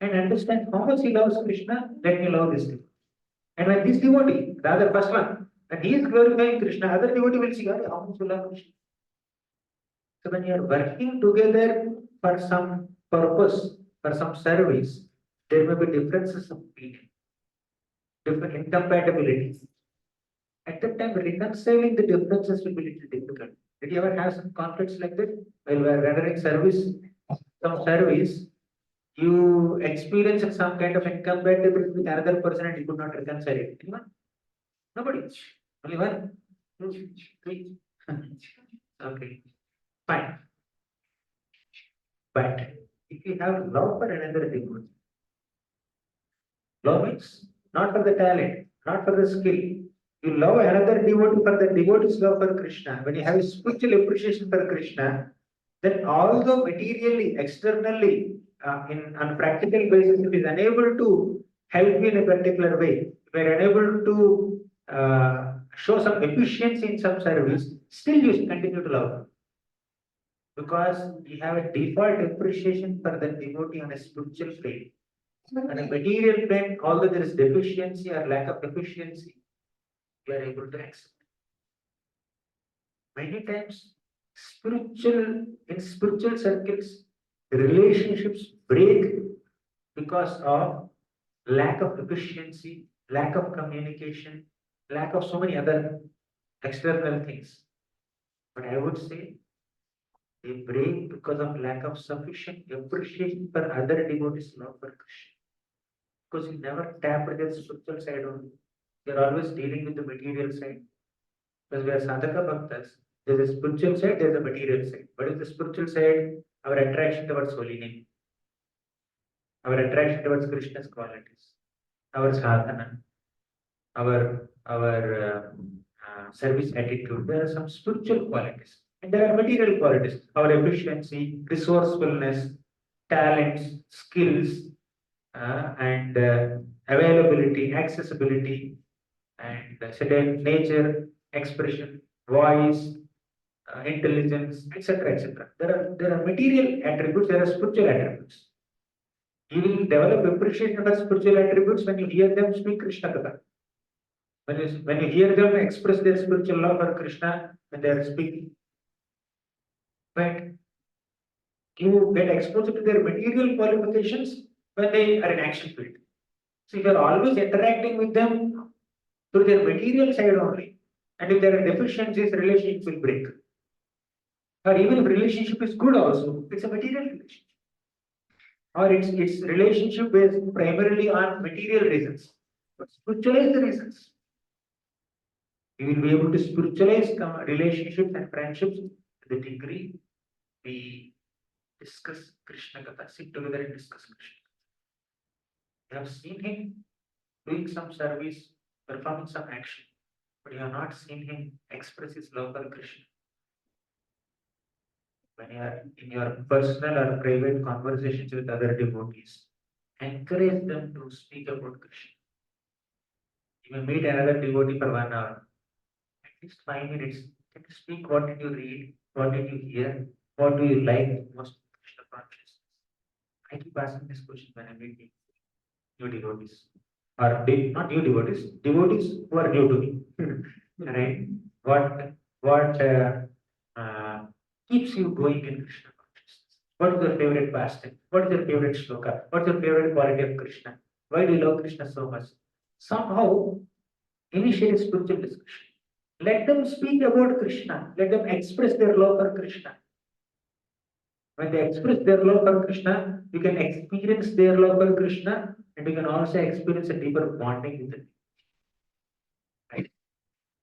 and understand how much he loves Krishna, let me love this devotee. And when this devotee, the other first one, when he is glorifying Krishna, other devotee will see, "Arey, how much you love Krishna." So when you are working together for some purpose, for some service, there may be differences of opinion, different incompatibilities. At that time, reconciling the differences will be little difficult. Did you ever have some conflicts like that? While we are rendering service, some service, you experienced some kind of incompatibility with another person and you could not reconcile it. Anyone? Nobody. Only one? Two, three. Okay, fine. But if you have love for another devotee, love means not for the talent, not for the skill. You love another devotee for the devotee's love for Krishna. When you have a spiritual appreciation for Krishna, then although materially, externally, on practical basis, it is unable to help you in a particular way, we are unable to show some efficiency in some service, still you continue to love because we have a default appreciation for the devotee on a spiritual plane. On a material plane, although there is deficiency or lack of efficiency, we are able to accept. Many times, in spiritual circles, relationships break because of lack of efficiency, lack of communication, lack of so many other external things. But I would say they break because of lack of sufficient appreciation for other devotees' love for Krishna. Because you never tap into the spiritual side only. You're always dealing with the material side. Because we are sadhaka bhaktas, there's a spiritual side, there's a material side. What is the spiritual side? Our attraction towards holy name, our attraction towards Krishna's qualities, our sadhana, our service attitude. There are some spiritual qualities, and there are material qualities. Our efficiency, resourcefulness, talents, skills, and availability, accessibility, and certain nature, expression, voice, intelligence, etc., etc. There are material attributes. There are spiritual attributes. You will develop appreciation for spiritual attributes when you hear them speak Krishna Katha. When you hear them express their spiritual love for Krishna when they are speaking. But you get exposed to their material qualifications when they are in action field. So if you are always interacting with them through their material side only, and if there are deficiencies, relationship will break. Or even if relationship is good also, it's a material relationship. Or it's relationship based primarily on material reasons. But spiritualize the reasons. You will be able to spiritualize relationships and friendships to the degree we discuss Krishna Katha, sit together and discuss Krishna. You have seen him doing some service, performing some action, but you have not seen him express his love for Krishna. When you are in your personal or private conversations with other devotees, encourage them to speak about Krishna. You may meet another devotee for 1 hour, at least 5 minutes. Can you speak? What did you read? What did you hear? What do you like most Krishna consciousness? I keep asking this question when I meet new devotees. Or not new devotees, devotees who are new to me. Right? What keeps you going in Krishna consciousness? What is your favorite pastime? What is your favorite shloka? What's your favorite quality of Krishna? Why do you love Krishna so much? Somehow initiate a spiritual discussion. Let them speak about Krishna. Let them express their love for Krishna. When they express their love for Krishna, you can experience their love for Krishna, and you can also experience a deeper bonding with them. Right?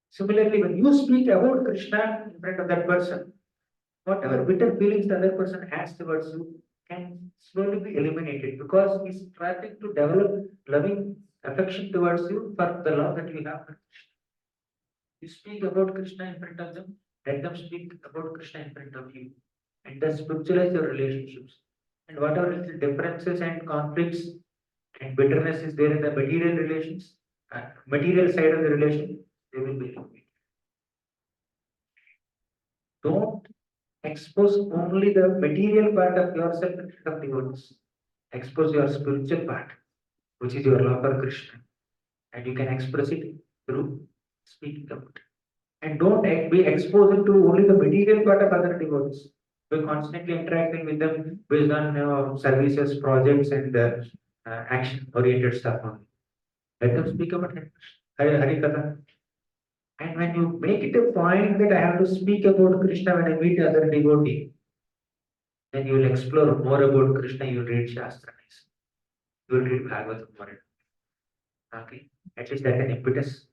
Similarly, when you speak about Krishna in front of that person, whatever bitter feelings the other person has towards you can slowly be eliminated because he's trying to develop loving affection towards you for the love that you have for Krishna. You speak about Krishna in front of them, let them speak about Krishna in front of you, and thus spiritualize your relationships. And whatever little differences and conflicts and bitterness is there in the material relations, material side of the relation, they will be eliminated. Don't expose only the material part of yourself in front of devotees. Expose your spiritual part, which is your love for Krishna, and you can express it through speaking about it. And don't be exposed to only the material part of other devotees. We're constantly interacting with them based on services, projects, and action-oriented stuff only. Let them speak about Hari Katha. And when you make it a point that I have to speak about Krishna when I meet other devotee, then you will explore more about Krishna, you will read Shastras, you will read Bhagavatam more. Okay, at least that's an impetus.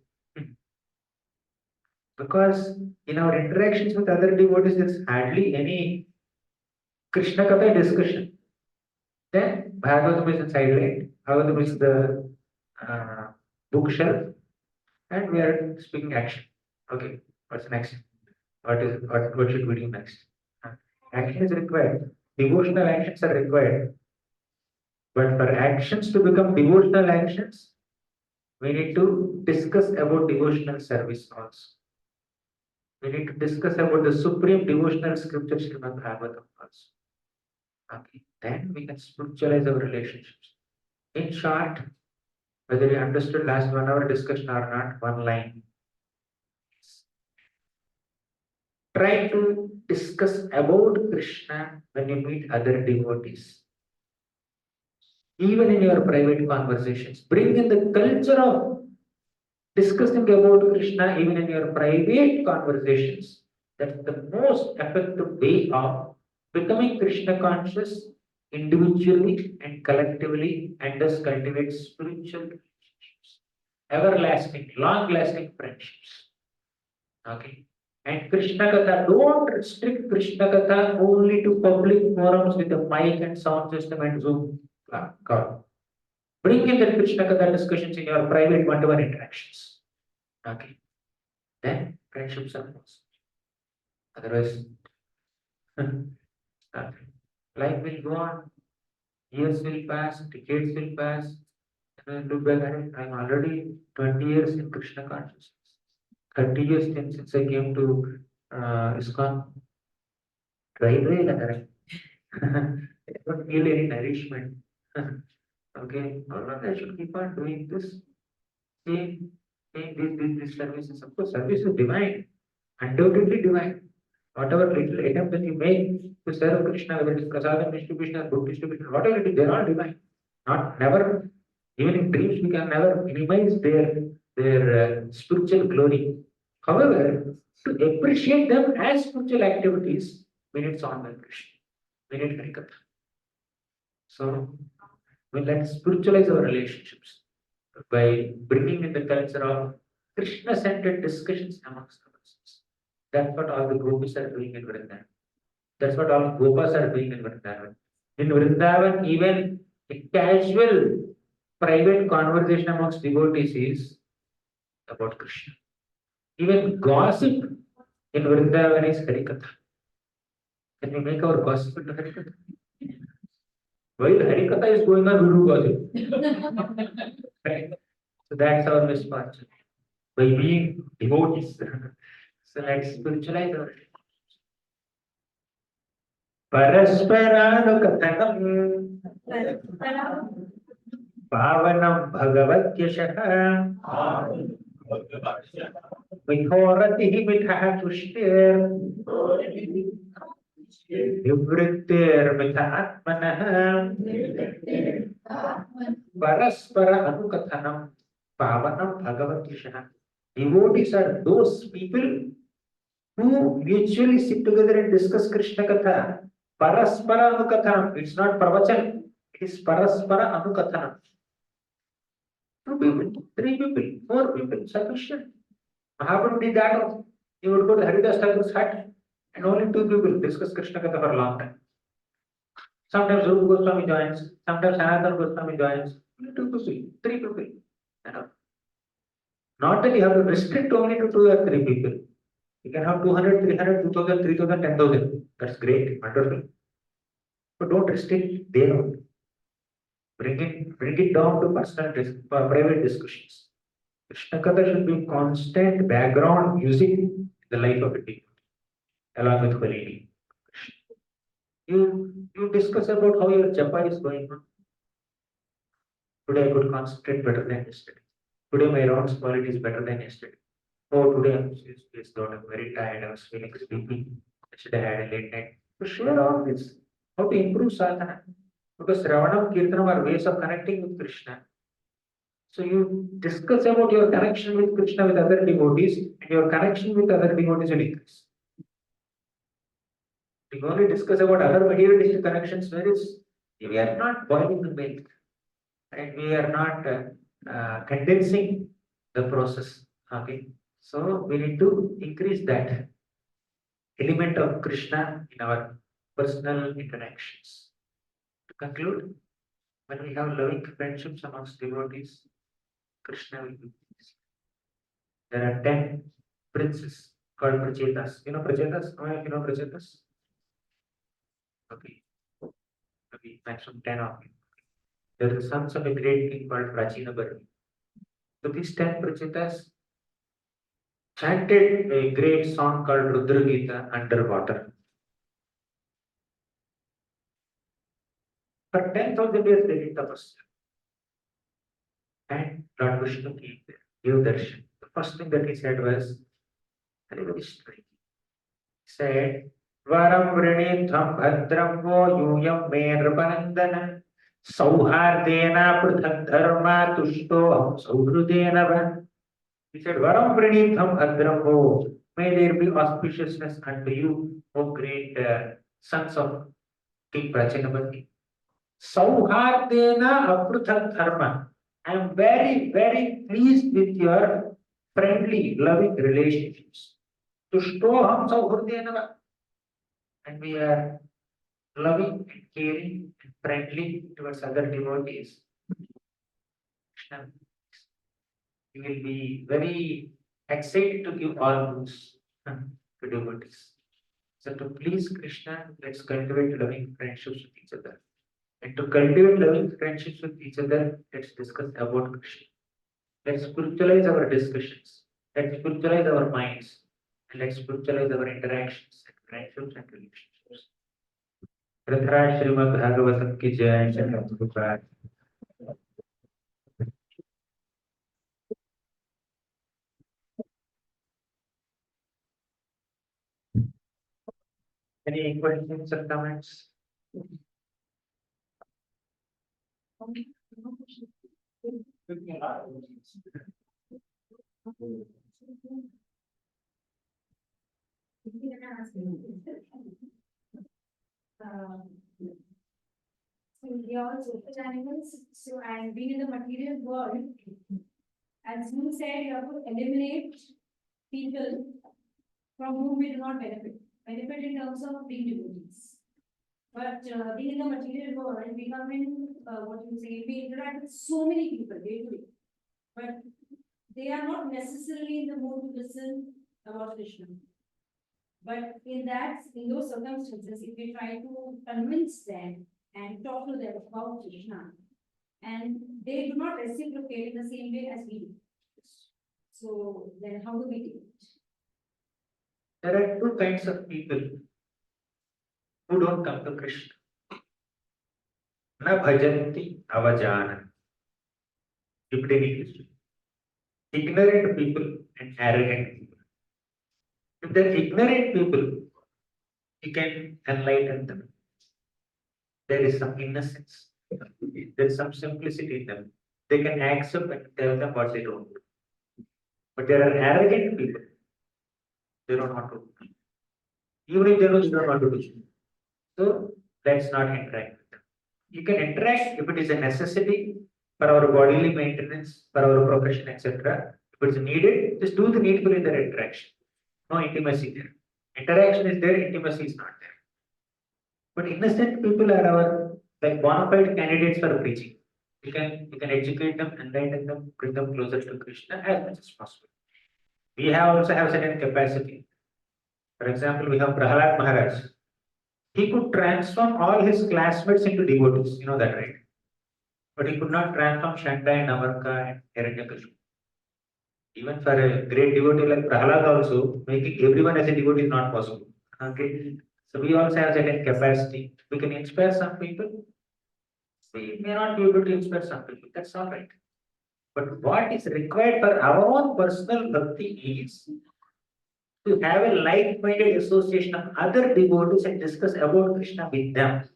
Because in our interactions with other devotees, there's hardly any Krishna Katha discussion. Then Bhagavatam is the sideline, Bhagavatam is the bookshelf, and we are speaking action. Okay, what's next? What should we do next? Action is required. Devotional actions are required. But for actions to become devotional actions, we need to discuss about devotional service also. We need to discuss about the supreme devotional scripture, Srimad Bhagavatam also. Okay, then we can spiritualize our relationships. In short, whether you understood last 1 hour discussion or not, one line. Try to discuss about Krishna when you meet other devotees. Even in your private conversations, bring in the culture of discussing about Krishna even in your private conversations. That's the most effective way of becoming Krishna conscious individually and collectively, and thus cultivate spiritual relationships, everlasting, long lasting friendships. Okay. And Krishna Katha, don't restrict Krishna Katha only to public forums with a mic and sound system and Zoom call. Bring in the Krishna Katha discussions in your private one-to-one interactions. Okay. Then friendships are lost. Otherwise, life will go on. Years will pass, decades will pass. And look back at it, I'm already 20 years in Krishna consciousness. 30 years since I came to ISKCON. Dry like that. I don't feel any nourishment. Okay, I should keep on doing this. Same, these services. Of course, service is divine, undoubtedly divine. Whatever little attempt that you make to serve Krishna, whether it is prasadam distribution or book distribution, whatever it is, they're all divine. Not never, even in dreams, we can never minimize their spiritual glory. However, to appreciate them as spiritual activities, we need song by Krishna. We need Harikatha. So, let's spiritualize our relationships by bringing in the culture of Krishna-centered discussions amongst ourselves. That's what all the gopis are doing in Vrindavan. That's what all gopas are doing in Vrindavan. In Vrindavan, even a casual private conversation amongst devotees is about Krishna. Even gossip in Vrindavan is Harikatha. Can we make our gossip into Harikatha? While Harikatha is going on, we do gossip. Right? So that's our misfortune. By being devotees. So let's spiritualize our relationships. परस्परानुकथनम् पावनं भगवत्यशः मिथोरतिः मिथः तुष्टिर् निवृत्तिर्मिथ आत्मनः परस्पर अनुकथनम पावनम भगवत विषय. Devotees are those people who mutually sit together and discuss Krishna Katha. Paraspara Anukathanam. It's not pravachan. It is Paraspara Anukathanam. Two people, three people, four people, sufficient. Mahaprabhu did that also. He would go to Haridas Thakur's hut and only two people discuss Krishna Katha for a long time. Sometimes Rupa Goswami joins, sometimes Sanatana Goswami joins. Only two people, three people. Enough. Not that you have to restrict only to two or three people. You can have 200, 300, 2000, 3000, 10,000. That's great, wonderful. But don't restrict there only. Bring it down to private discussions. Krishna Katha should be constant background music in the life of a people, along with holy name. You discuss about how your japa is going on. Today I could concentrate better than yesterday. Today my rounds quality is better than yesterday. Oh, today I'm very tired. I was feeling sleepy. Yesterday I had a late night. To share all this, how to improve sadhana. Because Ravanam, Kirtanam are ways of connecting with Krishna. So you discuss about your connection with Krishna with other devotees, and your connection with other devotees will increase. You only discuss about other materialistic connections, whereas we are not boiling the milk, and we are not condensing the process. Okay, so we need to increase that element of Krishna in our personal interactions. To conclude, when we have loving friendships amongst devotees, Krishna will be pleased. There are 10 princes called Prachetas. You know Prachetas? How many of you know Prachetas? Okay. Okay, maximum 10 of you. There are the sons of a great king called Prachina Bharati. So these 10 Prachetas chanted a great song called Rudra Gita underwater. For 10,000 years they did tapasya. And Lord Vishnu came there, gave darshan. The first thing that he said was, very strange. He said, Varam Vrinidham Bhadram Vo Yuyam Me Nrpanandana Sauhardena Prithak Dharma Tushto Sauhrudena Va. He said, Varam Vrinidham Bhadram Vo. May there be auspiciousness unto you, O great sons of King Prachinabhati. Sauhardena Aprithak Dharma. I am very, very pleased with your friendly, loving relationships. Tushtoham Sauhurdena. And we are loving and caring and friendly towards other devotees. Krishna, we will be very excited to give alms to devotees. So to please Krishna, let's cultivate loving friendships with each other. And to cultivate loving friendships with each other, let's discuss about Krishna. Let's spiritualize our discussions. Let's spiritualize our minds. And let's spiritualize our interactions and friendships and relationships. Radha Srimad Bhagavatam ki jai, Jai Prabhupada. Any questions or comments? So we are all social animals. So and being in the material world, as you said, you have to eliminate people from whom we do not benefit. Benefit in terms of being devotees. But being in the material world, we come in what you say, we interact with so many people day to day. But they are not necessarily in the mood to listen about Krishna. But in those circumstances, if we try to convince them and talk to them about Krishna, and they do not reciprocate in the same way as we do. So then how do we do it? There are two kinds of people who don't come to Krishna. Na bhajanti avajana. Keep it in English. Ignorant people and arrogant people. If they're ignorant people, you can enlighten them. There is some innocence. There is some simplicity in them. They can accept and tell them what they don't. But there are arrogant people. They don't want to. Even if they know, they don't want to do. So let's not interact with them. You can interact if it is a necessity for our bodily maintenance, for our profession, etc. If it's needed, just do the needful in their interaction. No intimacy there. Interaction is there, intimacy is not there. But innocent people are our like bona fide candidates for preaching. You can educate them, enlighten them, bring them closer to Krishna as much as possible. We have also have certain capacity. For example, we have Prahalad Maharaj. He could transform all his classmates into devotees. You know that, right? But he could not transform Shanda and Amarka and Hiranyakashipu. Even for a great devotee like Prahalad also, making everyone as a devotee is not possible. Okay. So we also have certain capacity. We can inspire some people. We may not be able to inspire some people. That's all right. But what is required for our own personal bhakti is to have a like-minded association of other devotees and discuss about Krishna with them.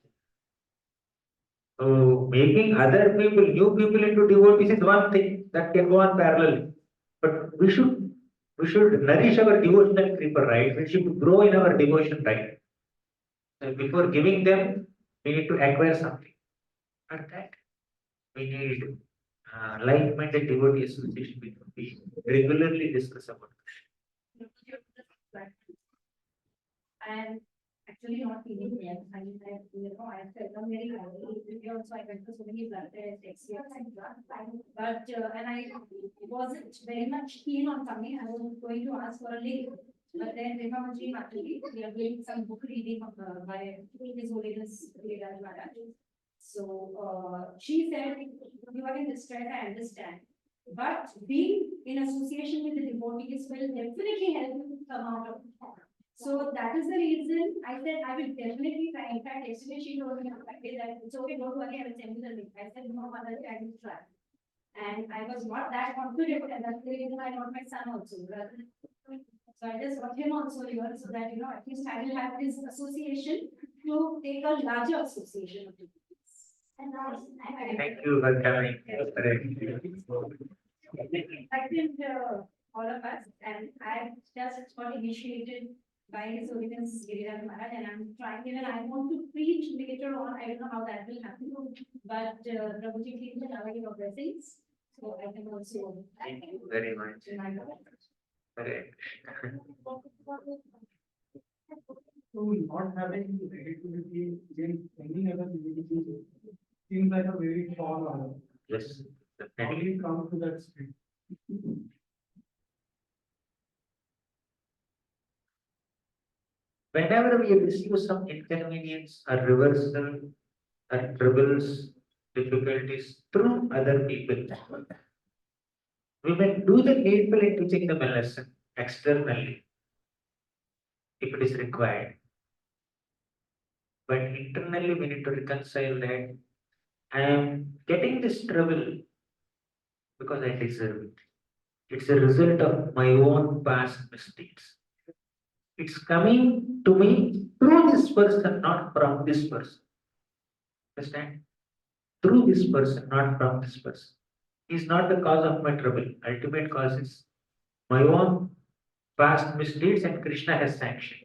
So making other people, new people into devotees is one thing that can go on parallel. But we should nourish our devotional creeper, right? We should grow in our devotion, right? So before giving them, we need to acquire something. For that, we need like-minded devotee association with whom we regularly discuss about And actually not feeling well. I mean, I felt very well. Also, I went for so many blood tests, X-rays, etc. But, and I wasn't very much keen on coming. I was going to ask for a link. But then Vimamaji actually, we are doing some book reading by His Holiness Gauranga Darshan. So, she said, you are in distress, I understand. But being in association with the devotees will definitely help you come out of it. So that is the reason I said I will definitely try. In fact, yesterday she told me that it's okay, don't worry, I will send you the link. I said, no, mother, I will try. And I was not that confident, and that's the reason I got my son also. So I just got him also here so that, at least I will have this association to take a larger association of people. And now, Thank you for coming. I think all of us, and I just got initiated by His Holiness Giriraj Maharaj, and I'm trying, even I want to preach later on. I don't know how that will happen, but Prabhuji, please allow your blessings. So I can also. Thank you very much. Correct. So not having creativity in any other divinity seems like a very tall order. Yes, How do definitely. you come to that state? Whenever we receive some inconvenience or reversal or troubles, difficulties through other people, we may do the needful in teaching them a lesson externally if it is required. But internally, we need to reconcile that I am getting this trouble because I deserve it. It's a result of my own past mistakes. It's coming to me through this person, not from this person. Understand? Through this person, not from this person. He's not the cause of my trouble. Ultimate cause is my own past misdeeds, and Krishna has sanctioned.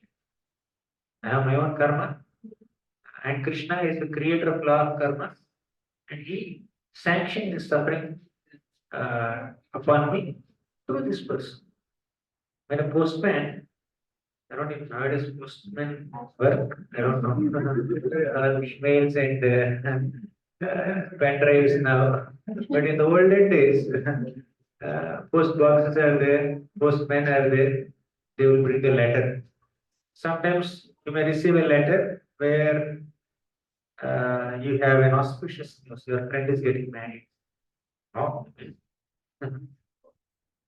I have my own karma, and Krishna is the creator of law of karma, and he sanctioned the suffering upon me through this person. When a postman, I don't even know how does postman work. I don't know. Emails and pen drives now. But in the olden days, post boxes are there, postmen are there. They will bring a letter. Sometimes you may receive a letter where you have an auspicious news. Your friend is getting married. Oh.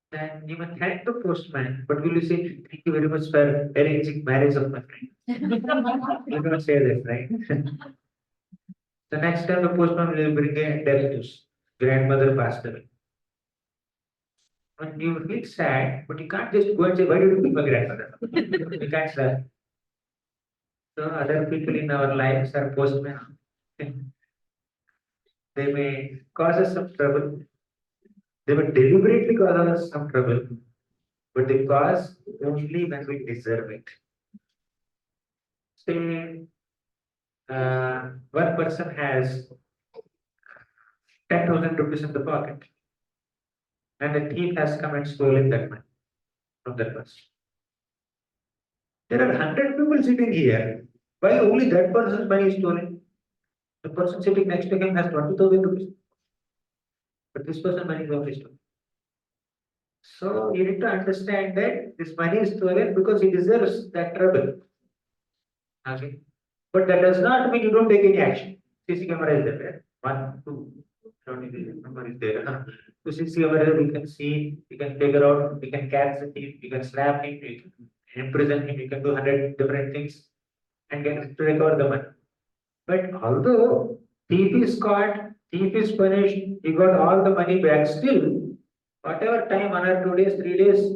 Then you may thank the postman, but will you say, thank you very much for arranging marriage of my friend? You don't say that, right? The next time the postman will bring a death news. Grandmother passed away. When you feel sad, but you can't just go and say, why did you kill my grandmother? You can't say. So other people in our lives are postmen. They may cause us some trouble. They may deliberately cause us some trouble, but they cause only when we deserve it. Say, one person has 10,000 rupees in the pocket, and a thief has come and stolen that money from that person. There are 100 people sitting here. Why only that person's money is stolen? The person sitting next to him has 20,000 rupees, but this person's money is only stolen. So you need to understand that this money is stolen because he deserves that trouble. Okay. But that does not mean you don't take any action. CC camera is there. One, two, don't need the number is there. So CC camera, you can see, you can figure out, you can catch the thief, you can slap him, you can imprison him, you can do 100 different things and get to recover the money. But although thief is caught, thief is punished, he got all the money back, still, whatever time, 1 or 2 days, 3 days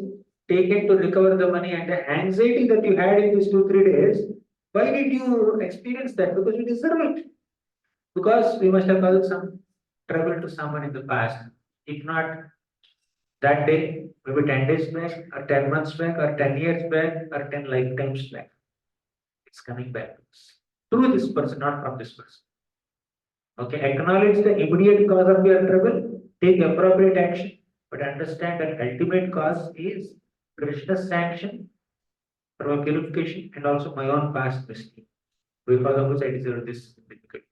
taken to recover the money and the anxiety that you had in these 2, 3 days, why did you experience that? Because you deserve it. Because we must have caused some trouble to someone in the past. If not that day, maybe 10 days back, or 10 months back, or 10 years back, or 10 lifetimes back. It's coming back to us. Through this person, not from this person. Okay, acknowledge the immediate cause of your trouble, take appropriate action, but understand that ultimate cause is Krishna's sanction for my purification and also my own past mistake, because of which I deserve this difficulty.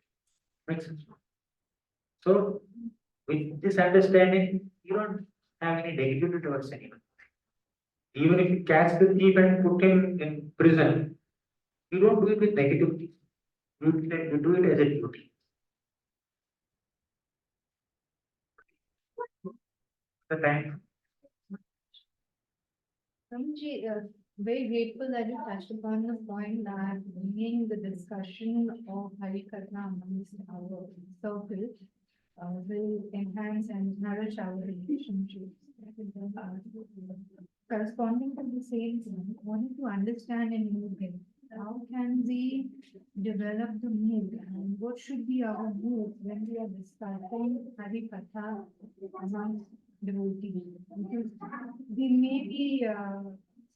Makes sense? So, with this understanding, you don't have any negativity towards anyone. Even if you catch the thief and put him in prison, you don't do it with negativity. You do it as a duty. The time. Ramji, very grateful that you touched upon the point that bringing the discussion of Harikatha amongst our circle will enhance and nourish our relationships. Corresponding to the same thing, wanting to understand and move in. How can we develop the mood and what should be our mood when we are discussing Harikatha amongst devotees? Because we may be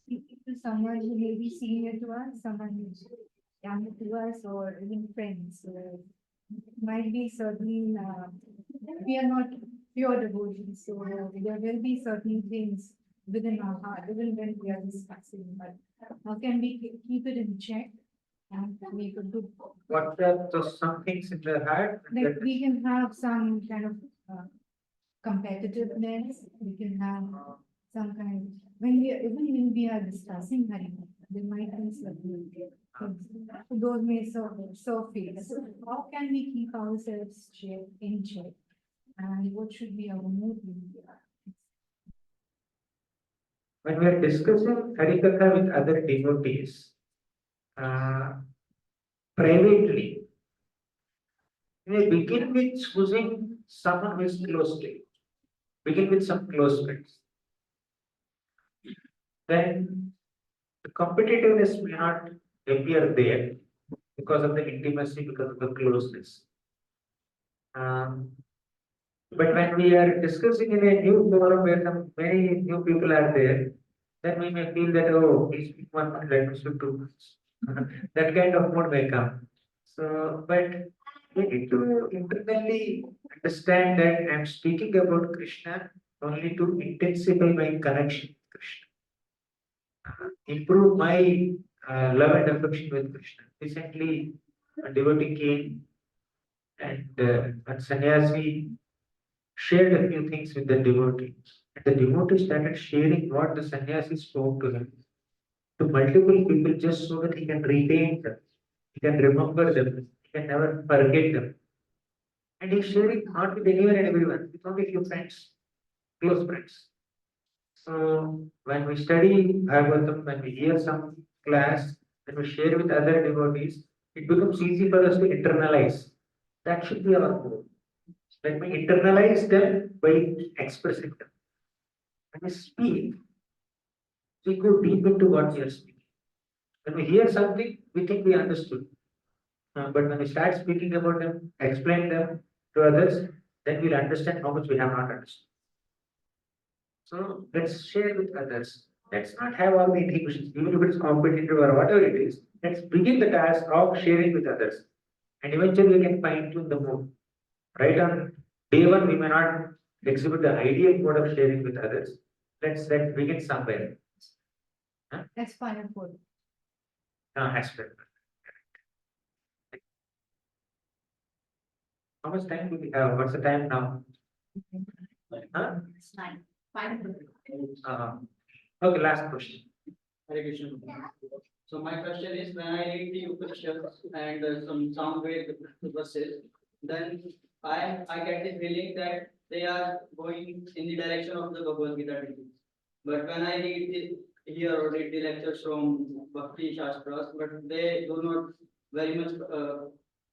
speaking to someone who may be senior to us, someone who's younger to us, or even friends. Might be certain, we are not pure devotees, so there will be certain things within our heart, even when we are discussing, but how can we keep it in check and make a good, What are those some things in the heart? like we can have some kind of competitiveness, we can have some kind, when we, even when we are discussing Harinam, there might be certain those may surface. So how can we keep ourselves in check? And what should be our mood when we are? When we are discussing Harikatha with other devotees, uh, privately, we begin with choosing someone who is close to you. Begin with some close friends. Then the competitiveness may not appear there because of the intimacy, because of the closeness. Um, but when we are discussing in a new forum where many new people are there, then we may feel that, oh, these people are not like to too much. That kind of mood may come. So, but we need to internally understand that I'm speaking about Krishna only to intensify my connection with Krishna, improve my love and affection with Krishna. Recently, a devotee came and a sannyasi shared a few things with the devotee. And the devotee started sharing what the sannyasi spoke to him to multiple people just so that he can retain them, he can remember them, he can never forget them. And he's sharing not with anyone and everyone, with only few friends, close friends. So when we study Bhagavatam, when we hear some class, when we share with other devotees, it becomes easy for us to internalize. That should be our goal. Let me internalize them by expressing them. When we speak, we go deep into what we are speaking. When we hear something, we think we understood. But when we start speaking about them, explain them to others, then we'll understand how much we have not understood. So let's share with others. Let's not have all the inhibitions, even if it's competitive or whatever it is. Let's begin the task of sharing with others. And eventually we can fine tune the mode. Right on day one, we may not exhibit the ideal mode of sharing with others. Let's begin somewhere. That's fine, food. Aspect. How much time do we have? What's the time now? Huh? It's 9, 5. Uh, okay, last question. Hare Krishna. So my question is, when I read the Upanishads and some Samved verses, then I get the feeling that they are going in the direction of the Bhagavad Gita teachings. But when I read here or read the lectures from Bhakti Shastras, but they do not very much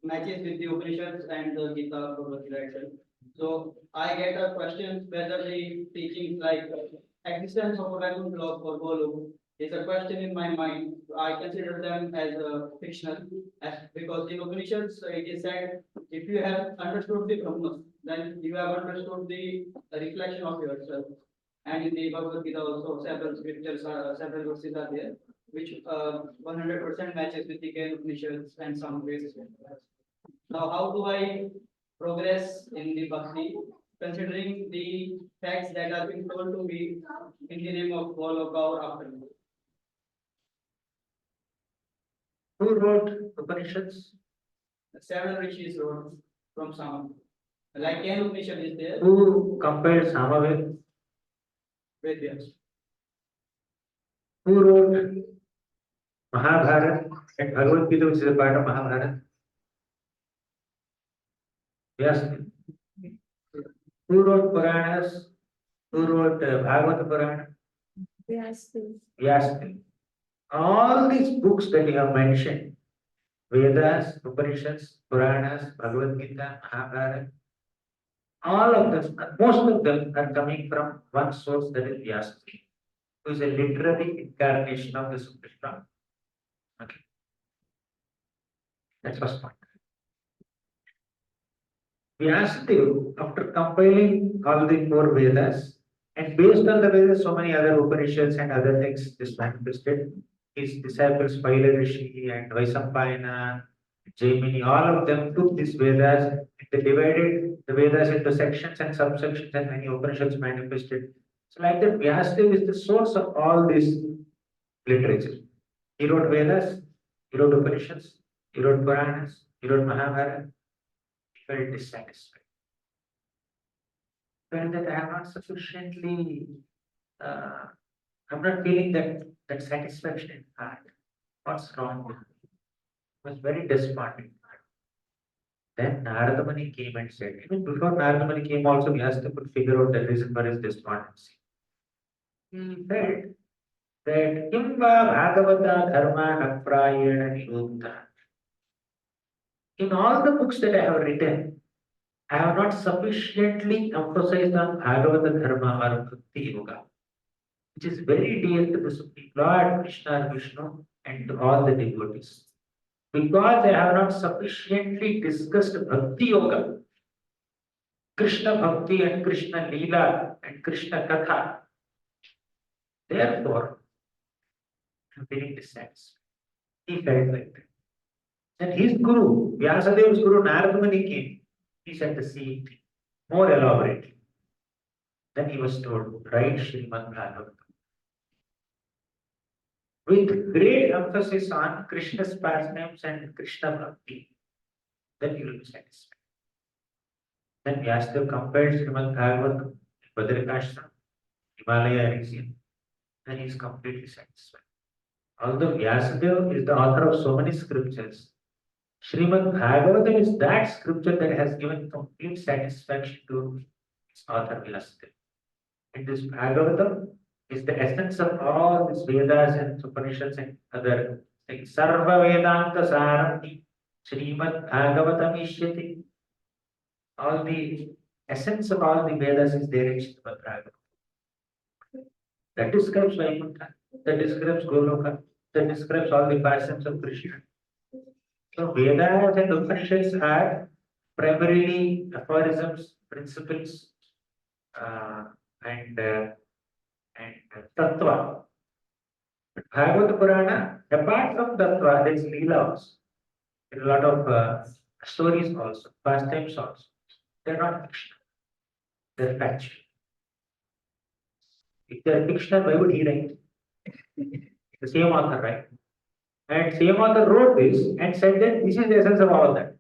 matches with the Upanishads and the Gita Bhagavad Gita itself. So I get a question whether the teachings like existence of a vacuum clock or Golok is a question in my mind. I consider them as fictional, because in Upanishads it is said, if you have understood the Brahman, then you have understood the reflection of yourself. And in the Bhagavad Gita also several scriptures are several verses are there, which 100% matches with the Upanishads and some ways. Now, how do I progress in the bhakti, considering the facts that are being told to me in the name of Goloka or after me? Who wrote Upanishads? Several rishis wrote from Sama. Like Ken Upanishad is there, Who compiled Samaved? Vedyas. Who wrote Mahabharata and Bhagavad Gita, which is a part of Mahabharata? Yes. Who wrote Puranas? Who wrote Bhagavata Purana? Yes. Vyasa. All these books that you have mentioned, Vedas, Upanishads, Puranas, Bhagavad Gita, Mahabharata, all of them, most of them are coming from one source, that is Vyasa, who is a literary incarnation of the Supreme. Okay. That's first point. Vyasadeva, after compiling all the four Vedas, and based on the Vedas, so many other Upanishads and other things is manifested. His disciples, Paila Rishi and Vaisampayana, Jaimini, all of them took these Vedas and they divided the Vedas into sections and subsections, and many Upanishads manifested. So, like that, Vyasadeva is the source of all this literature. He wrote Vedas, he wrote Upanishads, he wrote Puranas, he wrote Mahabharata. He felt dissatisfied. Felt that I have not sufficiently, I'm not feeling that satisfaction in heart. What's wrong with me? It was very despondent. Then Narada Muni came and said, even before Narada Muni came, also Vyasa could figure out the reason for his despondency. He felt that Imva Bhagavata Dharma Naprayana Nirudha. In all the books that I have written, I have not sufficiently emphasized on Bhagavata Dharma or Bhakti Yoga, which is very dear to the Supreme Lord Krishna and Vishnu and to all the devotees. Because I have not sufficiently discussed Bhakti Yoga, Krishna Bhakti and Krishna Leela and Krishna Katha, therefore, I am feeling dissatisfied. He felt like that. And his guru, Vyasadev's guru Narada Muni came. He said the same thing, more elaborately. Then he was told, write Srimad Bhagavatam, with great emphasis on Krishna's pastimes and Krishna Bhakti. Then you will be satisfied. Then Vyasadeva compiled Srimad Bhagavatam, Badrikashram, Himalaya region, and he is completely satisfied. Although Vyasadeva is the author of so many scriptures, Srimad Bhagavatam is that scripture that has given complete satisfaction to its author Vyasadeva. And this Bhagavatam is the essence of all these Vedas and Upanishads and other things. Sarva Vedanta Saranti, Srimad Bhagavatam Ishyati. All the essence of all the Vedas is there in Srimad Bhagavatam. That describes Vaikuntha, that describes Goloka, that describes all the facets of Krishna. So Vedas and Upanishads are primarily aphorisms, principles, uh, and tattva. Bhagavad Purana, apart from tattva, there is leela also. There are a lot of stories also, pastimes also. They're not fictional, they're factual. If they're fictional, why would he write? The same author, right? And same author wrote this and said that this is the essence of all that.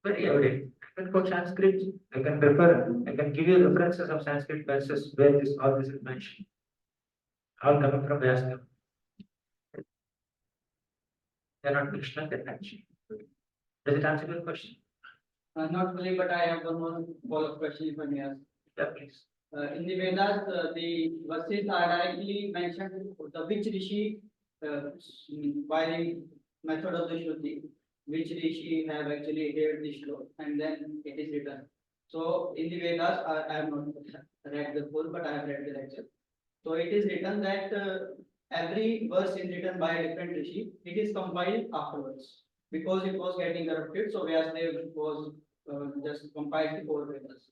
Very evident. I can quote Sanskrit, I can give you references of Sanskrit verses where all this is mentioned. All coming from Vyasa. They're not fictional, they're factual. Does it answer your question? Not fully, but I have one more follow-up question if I may ask. Yeah, please. In the Vedas, the verses are directly mentioned the which rishi, by the method of the Shruti, which rishi have actually heard the shlok, and then it is written. So in the Vedas, I have not read the full, but I have read the lecture. So it is written that every verse is written by a different rishi. It is compiled afterwards because it was getting corrupted. So Vyasdev was just compiled the four Vedas.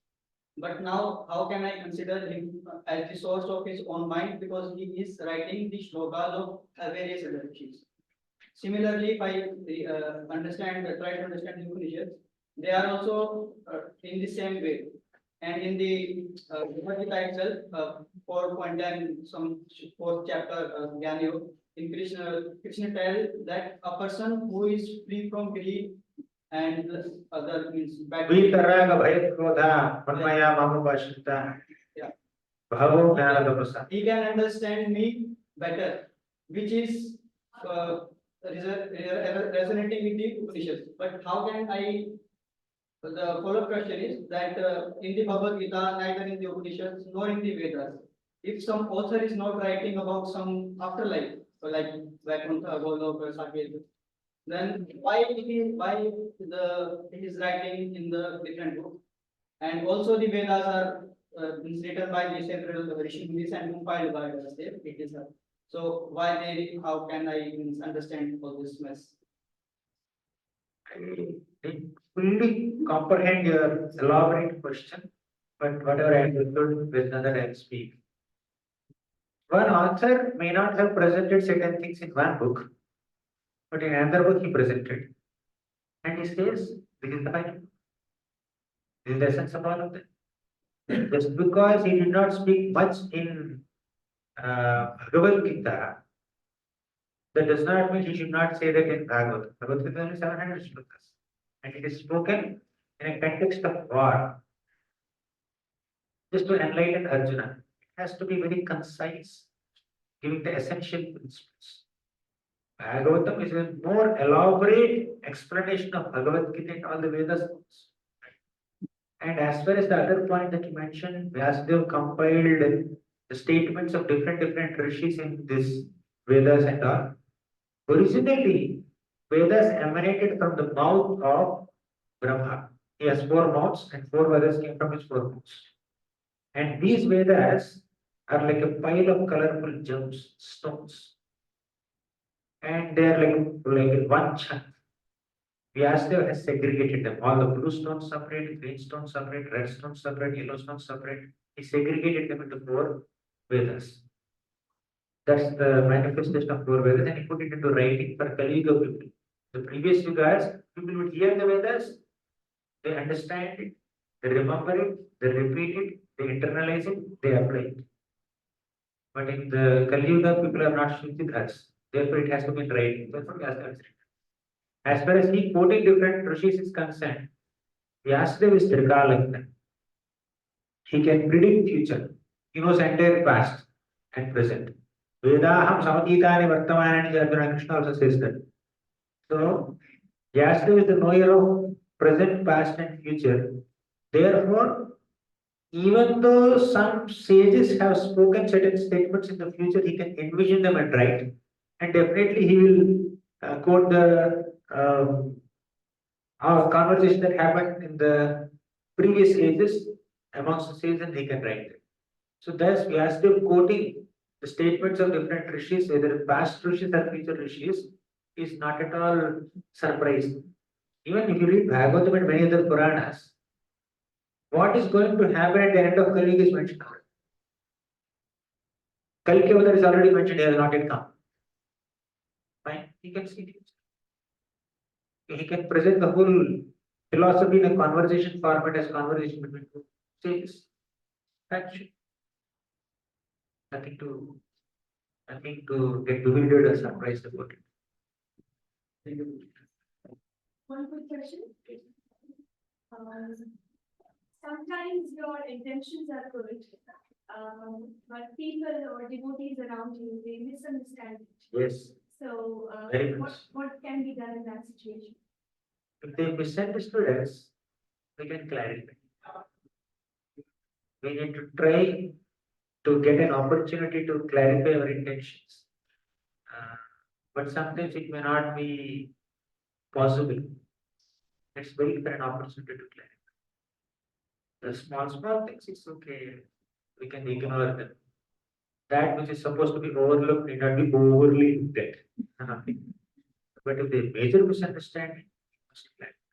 But now, how can I consider him as the source of his own mind because he is writing the shlokas of various other rishis. Similarly, if I try to understand the Upanishads, they are also in the same way. And in the Bhagavad Gita itself, 4.10, some fourth chapter, Jnana Yoga, in Krishna tell that a person who is free from greed and other means bad. Vitaraga Bhayakrodha, Manmaya Mamupashita, Yeah. Bhavo Jnana Tapasa. He can understand me better, which is resonating with the Upanishads. But how can I? The follow-up question is that in the Bhagavad Gita, neither in the Upanishads nor in the Vedas, if some author is not writing about some afterlife, so like Vaikuntha, Goloka, Saket, then why he is writing in the different book? And also the Vedas are written by the several rishis and compiled by the It is so why how can I understand all this mess? I didn't fully comprehend your elaborate question, but whatever I understood with another I'll speak. One author may not have presented certain things in one book, but in another book he presented. And he says, this is the Bible. This is the essence of all of that. Just because he did not speak much in Bhagavad Gita, that does not mean he should not say that in Bhagavad. Bhagavad Gita is 700 shlokas. And it is spoken in a context of war. Just to enlighten Arjuna, it has to be very concise, giving the essential principles. Bhagavatam is a more elaborate explanation of Bhagavad Gita and all the Vedas. And as far as the other point that you mentioned, Vyasdev compiled the statements of different rishis in this Vedas and all. Originally, Vedas emanated from the mouth of Brahma. He has four mouths and four Vedas came from his four mouths. And these Vedas are like a pile of colorful gems, stones. And they are like one chunk. Vyasdev has segregated them. All the blue stones separate, green stones separate, red stones separate, yellow stones separate. He segregated them into four Vedas. That's the manifestation of four Vedas, and he put it into writing for Kali Yuga people. The previous Yugas, people would hear the Vedas, they understand it, they remember it, they repeat it, they internalize it, they apply it. But in the Kali Yuga, people are not Shuddhas. Therefore, it has to be in writing. Therefore, Vyasdev is written. As far as he quoting different rishis is concerned, Vyasdev is Trikalagna. He can predict future. He knows entire past and present. Vedaham Samadhitani Vartamanani Arjuna Krishna also says that. So, Vyasdev is the knower of present, past, and future. Therefore, even though some sages have spoken certain statements in the future, he can envision them and write. And definitely he will quote the conversation that happened in the previous ages amongst the sages and he can write them. So thus Vyasdev quoting The statements of different rishis, whether past rishis or future rishis, is not at all surprising. Even if you read Bhagavatam and many other Puranas, what is going to happen at the end of Kali Yuga is mentioned. Kalki Avatar is already mentioned, he has not yet come. Fine, he can see it. He can present the whole philosophy in a conversation format as conversation between two sages. Action. Nothing to get bewildered or surprised about it. One quick question. Um, Sometimes your intentions are good, but people or devotees around you, they misunderstand it. Yes, So, Very what, much. what can be done in that situation? if they misunderstood us, we can clarify. We need to try to get an opportunity to clarify our intentions. But sometimes it may not be possible. Let's wait for an opportunity to clarify. The small things, it's okay. We can ignore them. That which is supposed to be overlooked need not be overly looked at. But if the major misunderstanding, we must clarify.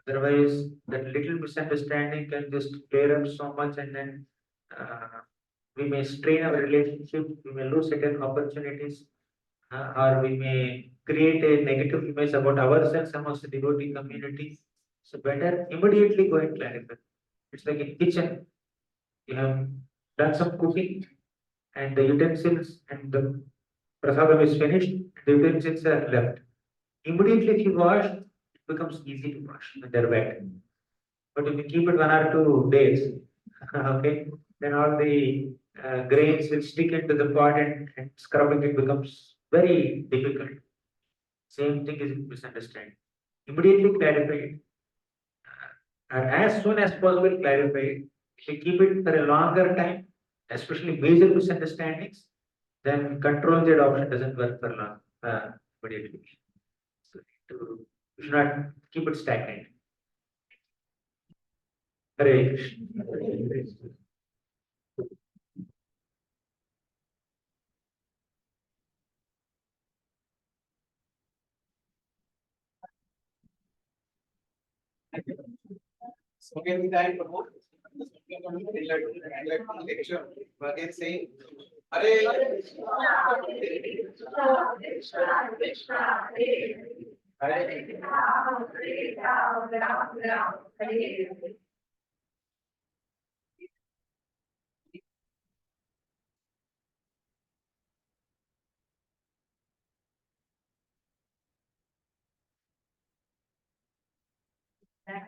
Otherwise, that little misunderstanding can just flare up so much, and then we may strain our relationship, we may lose certain opportunities, or we may create a negative image about ourselves amongst the devotee community. So better immediately go and clarify. It's like in kitchen, you have done some cooking and the utensils and the prasadam is finished, the utensils are left. Immediately if you wash, it becomes easy to wash when they're wet. But if you keep it 1 or 2 days, okay, then all the grains will stick into the pot, and scrubbing it becomes very difficult. Same thing is misunderstanding. Immediately clarify it. And as soon as possible clarify it. If you keep it for a longer time, especially major misunderstandings, then control the adoption doesn't work for long. Immediately. So you should not keep it stagnant. Hare Krishna. Okay, we time for more. Lecture. Again saying, Hare Krishna, Krishna Krishna, Hare Hare.